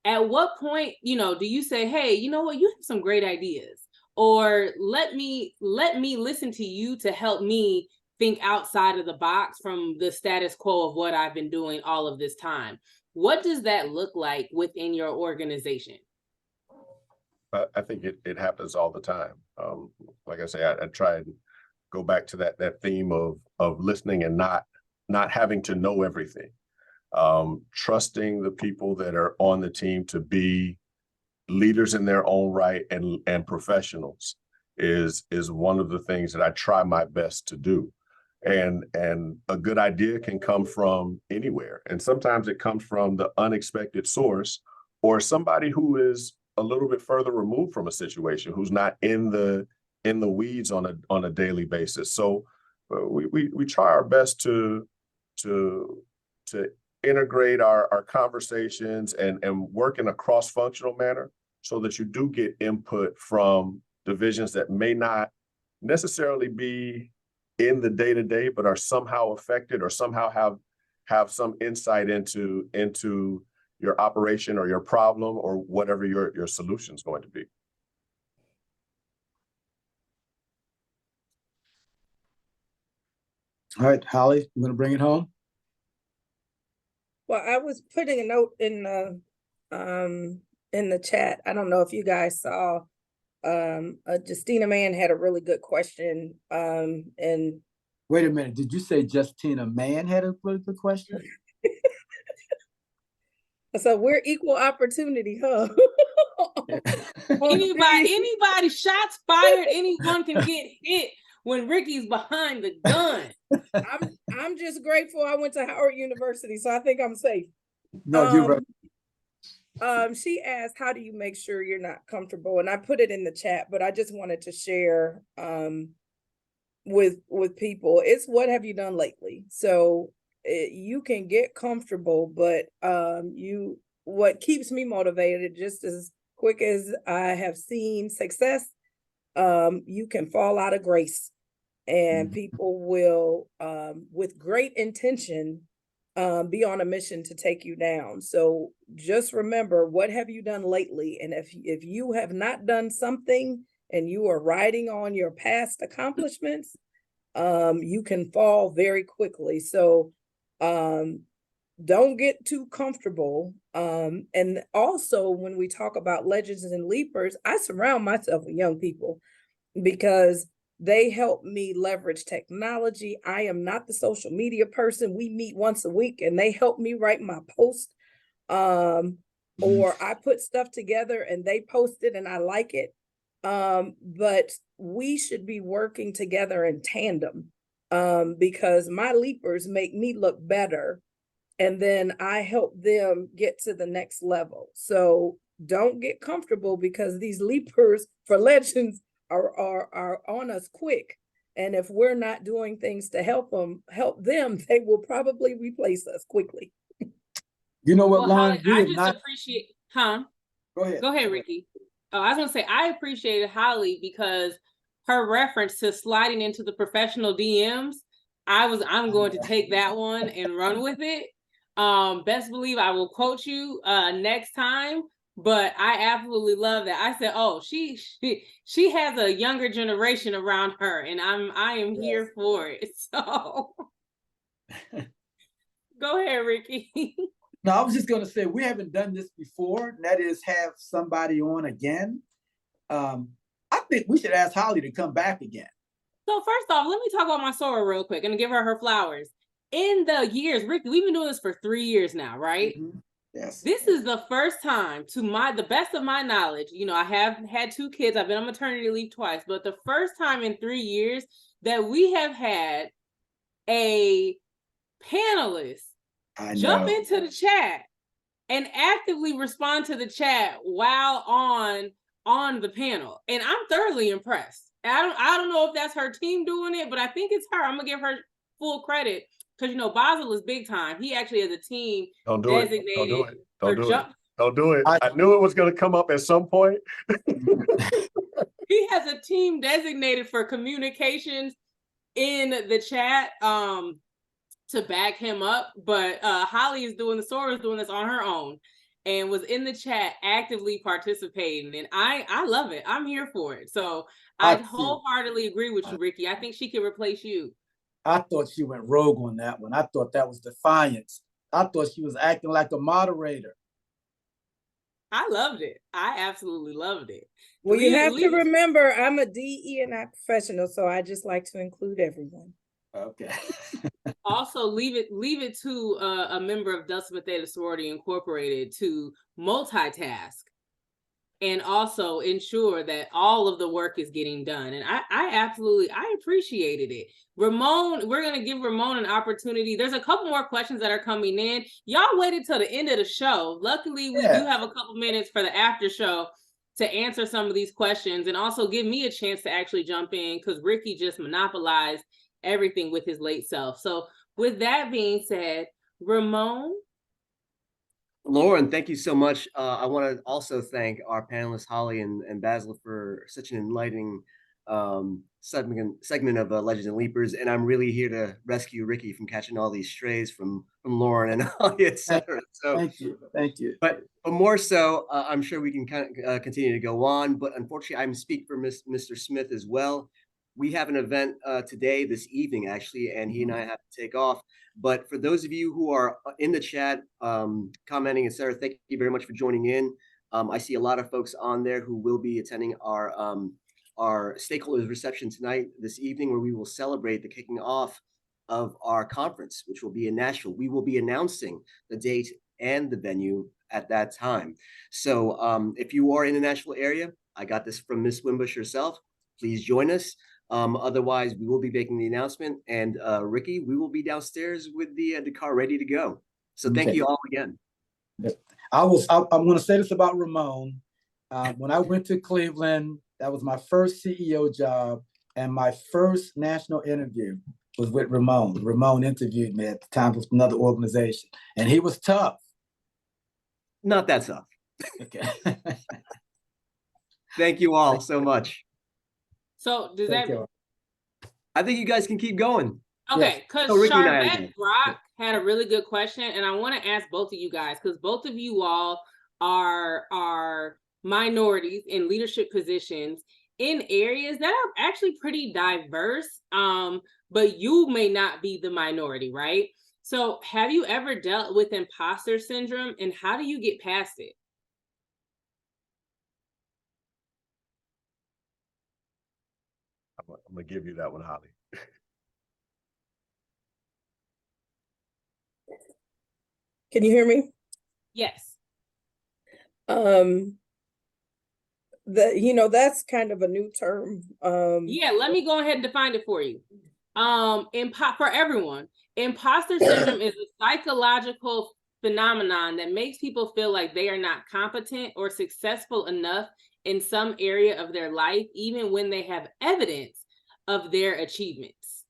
Speaker 2: At what point, do you say, hey, you know what, you have some great ideas, or let me listen to you to help me think outside of the box from the status quo of what I've been doing all of this time? What does that look like within your organization?
Speaker 5: I think it happens all the time. Like I say, I try and go back to that theme of listening and not having to know everything. Trusting the people that are on the team to be leaders in their own right and professionals is one of the things that I try my best to do. And a good idea can come from anywhere. And sometimes it comes from the unexpected source, or somebody who is a little bit further removed from a situation, who's not in the weeds on a daily basis. So we try our best to integrate our conversations and work in a cross-functional manner, so that you do get input from divisions that may not necessarily be in the day-to-day, but are somehow affected or somehow have some insight into your operation or your problem or whatever your solution is going to be.
Speaker 4: All right, Holli, you want to bring it home?
Speaker 3: Well, I was putting a note in the chat. I don't know if you guys saw, Justina Mann had a really good question. And
Speaker 4: Wait a minute, did you say Justina Mann had a really good question?
Speaker 3: so we're equal opportunity, huh?
Speaker 2: Anybody, shots fired, anyone can get hit when Ricky's behind the gun.
Speaker 3: I'm just grateful I went to Howard University, so I think I'm safe.
Speaker 4: No, you're right.
Speaker 3: She asked, how do you make sure you're not comfortable? And I put it in the chat, but I just wanted to share with people. It's what have you done lately? So you can get comfortable, but what keeps me motivated, just as quick as I have seen success, you can fall out of grace, and people will, with great intention, be on a mission to take you down. So just remember, what have you done lately? And if you have not done something and you are riding on your past accomplishments, you can fall very quickly. So don't get too comfortable. And also, when we talk about legends and leapers, I surround myself with young people because they help me leverage technology. I am not the social media person. We meet once a week and they help me write my post. Or I put stuff together and they post it and I like it. But we should be working together in tandem, because my leapers make me look better. And then I help them get to the next level. So don't get comfortable, because these leapers for legends are on us quick. And if we're not doing things to help them, they will probably replace us quickly.
Speaker 4: You know what,
Speaker 2: Well,
Speaker 4: Lauryn?
Speaker 2: Holli, I just appreciate, huh?
Speaker 4: Go ahead,
Speaker 2: Ricky. Oh, I was gonna say, I appreciated Holli because her reference to sliding into the professional DMs, I'm going to take that one and run with it. Best believe I will quote you next time. But I absolutely love that. I said, oh, she has a younger generation around her, and I am here for it. So go ahead, Ricky.
Speaker 4: No, I was just gonna say, we haven't done this before, and that is have somebody on again. I think we should ask Holly to come back again.
Speaker 2: So first off, let me talk about my soror real quick and give her flowers. In the years, Ricky, we've been doing this for 3 years now, right?
Speaker 4: Mm-hmm. Yes.
Speaker 2: This is the first time, to the best of my knowledge, I have had 2 kids. I've been on maternity leave twice, but the first time in 3 years that we have had a panelist jump into the chat and actively respond to the chat while on the panel. And I'm thoroughly impressed. I don't know if that's her team doing it, but I think it's her. I'm gonna give her full credit because Basil is big time. He actually has a team designated.
Speaker 5: Don't do it. I knew it was gonna come up at some point.
Speaker 2: He has a team designated for communications in the chat to back him up. But Holly is doing this on her own and was in the chat actively participating. And I love it. I'm here for it. So I wholeheartedly agree with you, Ricky. I think she can replace you.
Speaker 4: I thought she went rogue on that one. I thought that was defiance. I thought she was acting like a moderator.
Speaker 2: I loved it. I absolutely loved it.
Speaker 3: Well, you have to remember, I'm a DE&I professional, so I just like to include everyone.
Speaker 4: Okay.
Speaker 2: Also, leave it to a member of Delta Sigma Theta Sorority Incorporated to multitask and also ensure that all of the work is getting done. And I appreciated it. Ramon, we're going to give Ramon an opportunity. There's a couple more questions that are coming in. Y'all waited till the end of the show. Luckily, we do have a couple minutes for the after show to answer some of these questions and also give me a chance to actually jump in because Ricky just monopolized everything with his late self. So with that being said, Ramon.
Speaker 1: Lauryn, thank you so much. I want to also thank our panelists, Holly and Basil, for such an enlightening segment of Legends and Leapers. And I'm really here to rescue Ricky from catching all these strays from Lauryn and Holly, etc. So
Speaker 4: thank you.
Speaker 1: But more so, I'm sure we can kind of continue to go on. But unfortunately, I'm speaking for Mr. Smith as well. We have an event today, this evening, actually, and he and I have to take off. But for those of you who are in the chat, commenting, etc., thank you very much for joining in. I see a lot of folks on there who will be attending our stakeholders reception tonight, this evening, where we will celebrate the kicking off of our conference, which will be in Nashville. We will be announcing the date and the venue at that time. So if you are in the Nashville area, I got this from Miss Wimbush herself. Please join us. Otherwise, we will be making the announcement, and Ricky, we will be downstairs with the car ready to go. So thank you all again.
Speaker 4: I'm going to say this about Ramon. When I went to Cleveland, that was my first CEO job, and my first national interview was with Ramon. Ramon interviewed me at the time with another organization, and he was tough.
Speaker 1: Not that tough.
Speaker 4: Okay.
Speaker 1: Thank you all so much.
Speaker 2: So does
Speaker 1: I think you guys can keep going.
Speaker 2: Okay, because Charvette Brock had a really good question, and I want to ask both of you guys, because both of you all are minorities in leadership positions in areas that are actually pretty diverse, but you may not be the minority, right? So have you ever dealt with imposter syndrome, and how do you get past it?
Speaker 5: I'm going to give you that one, Holly.
Speaker 3: Can you hear me?
Speaker 2: Yes.
Speaker 3: That's kind of a new term.
Speaker 2: Yeah, let me go ahead and define it for you. For everyone, imposter syndrome is a psychological phenomenon that makes people feel like they are not competent or successful enough in some area of their life, even when they have evidence of their achievements.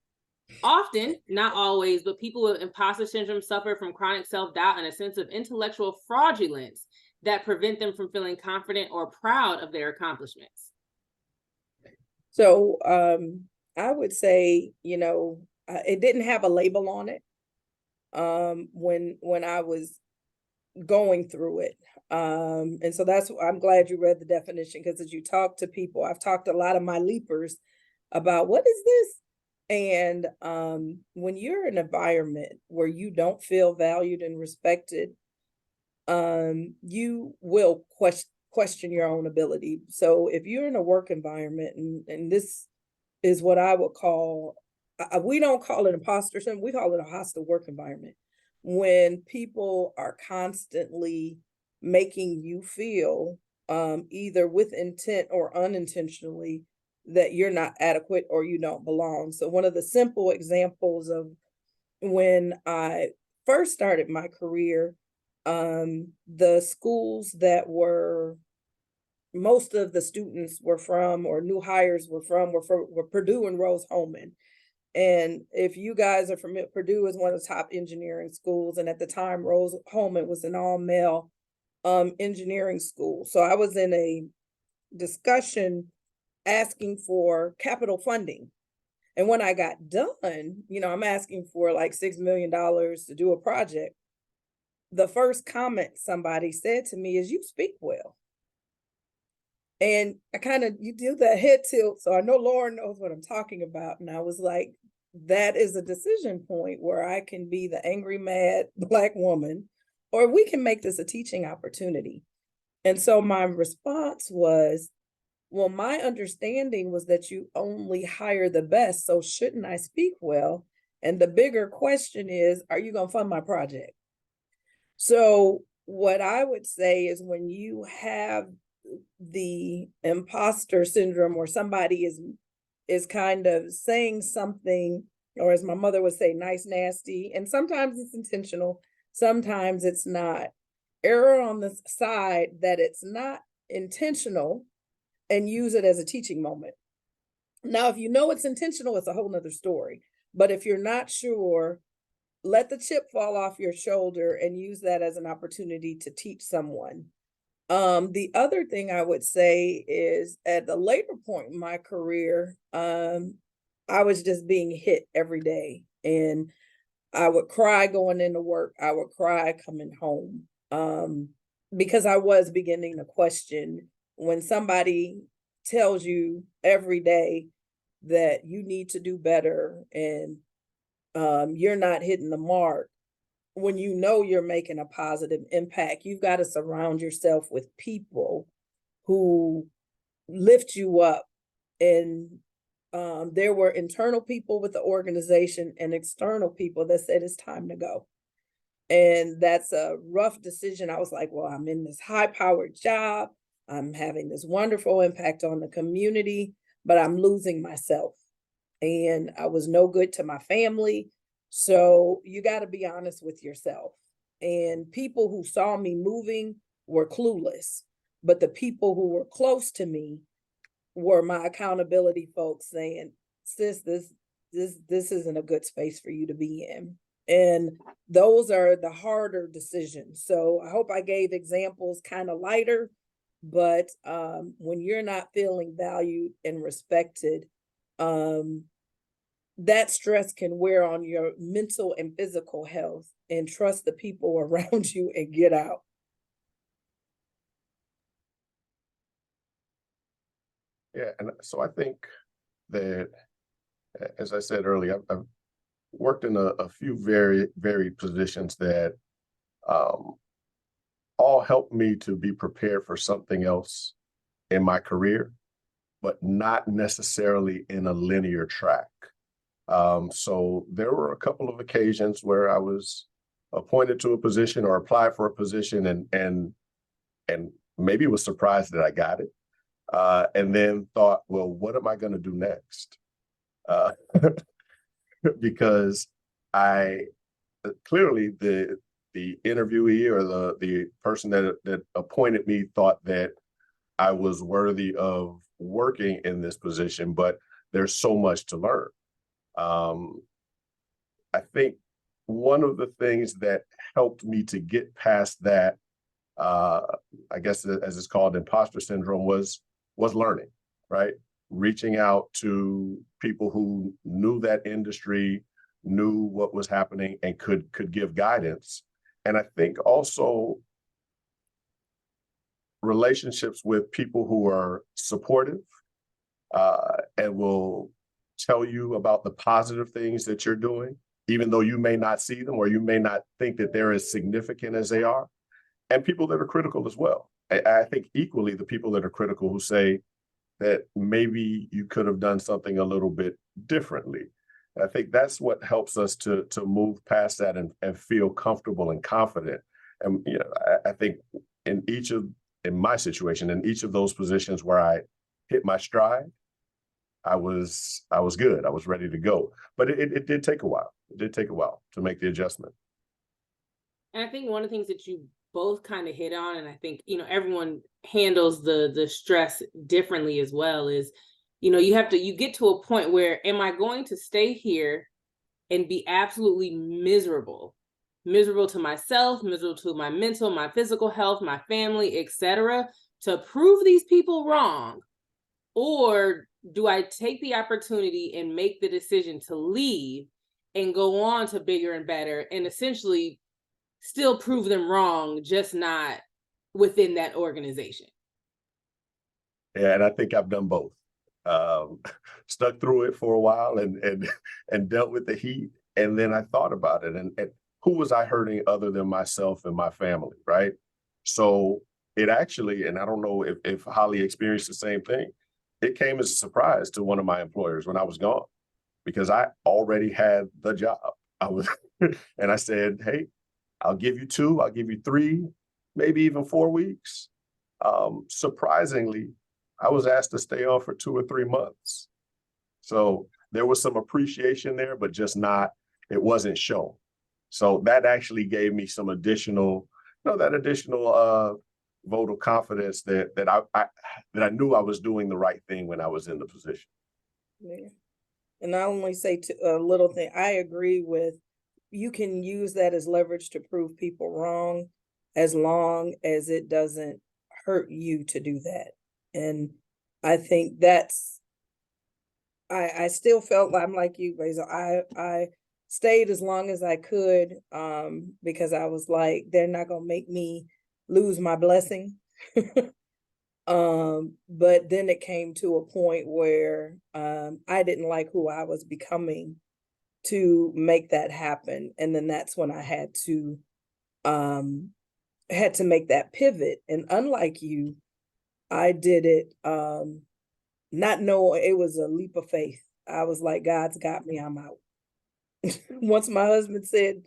Speaker 2: Often, not always, but people with imposter syndrome suffer from chronic self-doubt and a sense of intellectual fraudulence that prevent them from feeling confident or proud of their accomplishments.
Speaker 3: So I would say, it didn't have a label on it when I was going through it. And so I'm glad you read the definition, because as you talk to people, I've talked to a lot of my leapers about what is this? And when you're in an environment where you don't feel valued and respected, you will question your own ability. So if you're in a work environment, and this is what I would call, we don't call it imposter syndrome, we call it a hostile work environment. When people are constantly making you feel, either with intent or unintentionally, that you're not adequate or you don't belong. So one of the simple examples of when I first started my career, the schools that were most of the students were from, or new hires were Purdue and Rose-Hulman. And if you guys are familiar, Purdue is one of the top engineering schools, and at the time, Rose-Hulman was an all-male engineering school. So I was in a discussion asking for capital funding. And when I got done, I'm asking for like $6 million to do a project. The first comment somebody said to me is, "You speak well." And you do that head tilt. So I know Lauryn knows what I'm talking about. And I was like, that is a decision point where I can be the angry, mad Black woman, or we can make this a teaching opportunity. And so my response was, well, my understanding was that you only hire the best. So shouldn't I speak well? And the bigger question is, are you going to fund my project? So what I would say is, when you have the imposter syndrome, or somebody is kind of saying something, or as my mother would say, nice, nasty, and sometimes it's intentional, sometimes it's not. Err on the side that it's not intentional and use it as a teaching moment. Now, if you know it's intentional, it's a whole nother story. But if you're not sure, let the chip fall off your shoulder and use that as an opportunity to teach someone. The other thing I would say is, at the later point in my career, I was just being hit every day, and I would cry going into work. I would cry coming home, because I was beginning to question, when somebody tells you every day that you need to do better, and you're not hitting the mark. When you know you're making a positive impact, you've got to surround yourself with people who lift you up. And there were internal people with the organization and external people that said it's time to go. And that's a rough decision. I was like, well, I'm in this high-powered job. I'm having this wonderful impact on the community, but I'm losing myself. And I was no good to my family. So you got to be honest with yourself. And people who saw me moving were clueless, but the people who were close to me were my accountability folks, saying, "Sis, this isn't a good space for you to be in." And those are the harder decisions. So I hope I gave examples kind of lighter, but when you're not feeling valued and respected, that stress can wear on your mental and physical health. And trust the people around you and get out.
Speaker 5: Yeah, and so I think that, as I said earlier, I've worked in a few very varied positions that all helped me to be prepared for something else in my career, but not necessarily in a linear track. So there were a couple of occasions where I was appointed to a position or applied for a position, and maybe was surprised that I got it, and then thought, well, what am I going to do next? Because I clearly the interviewee, or the person that appointed me, thought that I was worthy of working in this position, but there's so much to learn. I think one of the things that helped me to get past that, I guess as it's called, imposter syndrome, was learning, right? Reaching out to people who knew that industry, knew what was happening, and could give guidance. And I think also relationships with people who are supportive, and will tell you about the positive things that you're doing, even though you may not see them, or you may not think that they're as significant as they are. and people that are critical as well. I think equally the people that are critical who say that maybe you could have done something a little bit differently. And I think that's what helps us to move past that and feel comfortable and confident. And you know, I think in my situation, in each of those positions where I hit my stride, I was good. I was ready to go. But it did take a while. It did take a while to make the adjustment.
Speaker 2: And I think one of the things that you both kind of hit on, and I think, you know, everyone handles the stress differently as well, is, you know, you get to a point where, am I going to stay here and be absolutely miserable to myself, miserable to my mental, my physical health, my family, etc., to prove these people wrong? Or do I take the opportunity and make the decision to leave and go on to bigger and better, and essentially still prove them wrong, just not within that organization?
Speaker 5: Yeah, and I think I've done both. Stuck through it for a while and dealt with the heat. And then I thought about it, and who was I hurting other than myself and my family, right? So it actually, and I don't know if Holli experienced the same thing, it came as a surprise to one of my employers when I was gone, because I already had the job. And I said, hey, I'll give you 2, I'll give you 3, maybe even 4 weeks. Surprisingly, I was asked to stay on for 2 or 3 months. So there was some appreciation there, but just it wasn't shown. So that actually gave me some additional vote of confidence that I knew I was doing the right thing when I was in the position.
Speaker 3: Yeah. And I only say a little thing. I agree with, you can use that as leverage to prove people wrong, as long as it doesn't hurt you to do that. And I think I still felt like I'm like you, Basil. I stayed as long as I could, because I was like, they're not gonna make me lose my blessing. But then it came to a point where I didn't like who I was becoming to make that happen. And then that's when I had to make that pivot. And unlike you, I did it not knowing. It was a leap of faith. I was like, God's got me, I'm out. Once my husband said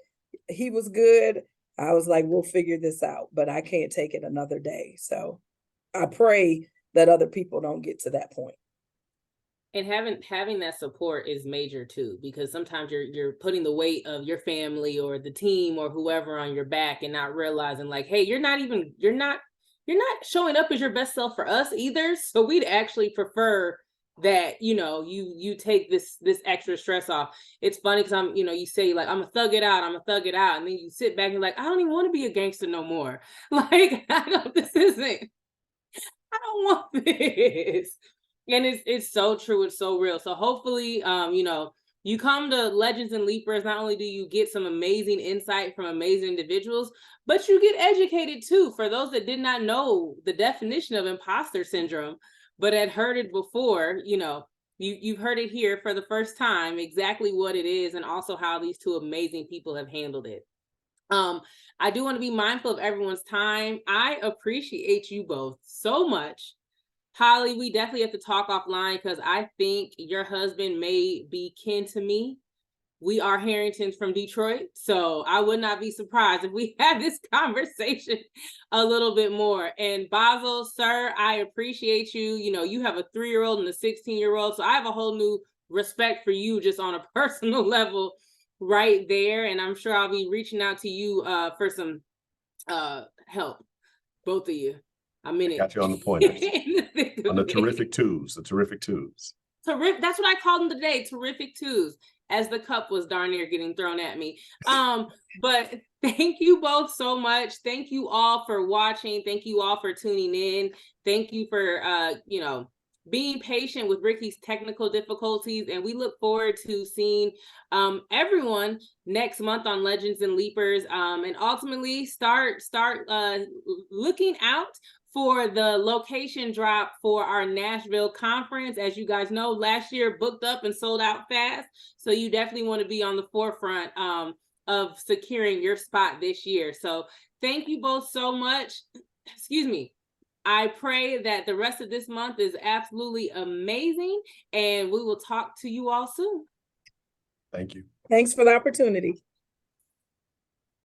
Speaker 3: he was good, I was like, we'll figure this out, but I can't take it another day. So I pray that other people don't get to that point.
Speaker 2: And having that support is major too, because sometimes you're putting the weight of your family or the team or whoever on your back and not realizing, like, hey, you're not showing up as your best self for us either. So we'd actually prefer that, you know, you take this extra stress off. It's funny because you say, like, I'm gonna thug it out, and then you sit back and you're like, I don't even want to be a gangster no more. Like, I don't want this. And it's so true, it's so real. So hopefully, you come to Legends and Leapers, not only do you get some amazing insight from amazing individuals, but you get educated too. For those that did not know the definition of imposter syndrome, but had heard it before, you've heard it here for the first time, exactly what it is, and also how these two amazing people have handled it. I do want to be mindful of everyone's time. I appreciate you both so much. Holli, we definitely have to talk offline, because I think your husband may be kin to me. We are Harringtons from Detroit, so I would not be surprised if we had this conversation a little bit more. And Basil, sir, I appreciate you. You have a 3-year-old and a 16-year-old, so I have a whole new respect for you just on a personal level right there. And I'm sure I'll be reaching out to you for some help, both of you. I'm in it.
Speaker 5: Got you on the pointers. On the terrific twos. That's
Speaker 2: what I called them today, terrific twos, as the cup was darn near getting thrown at me. But thank you both so much. Thank you all for watching. Thank you all for tuning in. Thank you for being patient with Ricky's technical difficulties. And we look forward to seeing everyone next month on Legends and Leapers, and ultimately start looking out for the location drop for our Nashville conference. As you guys know, last year booked up and sold out fast. So you definitely want to be on the forefront of securing your spot this year. So Thank you both so much. Excuse me. I pray that the rest of this month is absolutely amazing, and we will talk to you all soon.
Speaker 5: Thank you.
Speaker 3: Thanks for the opportunity.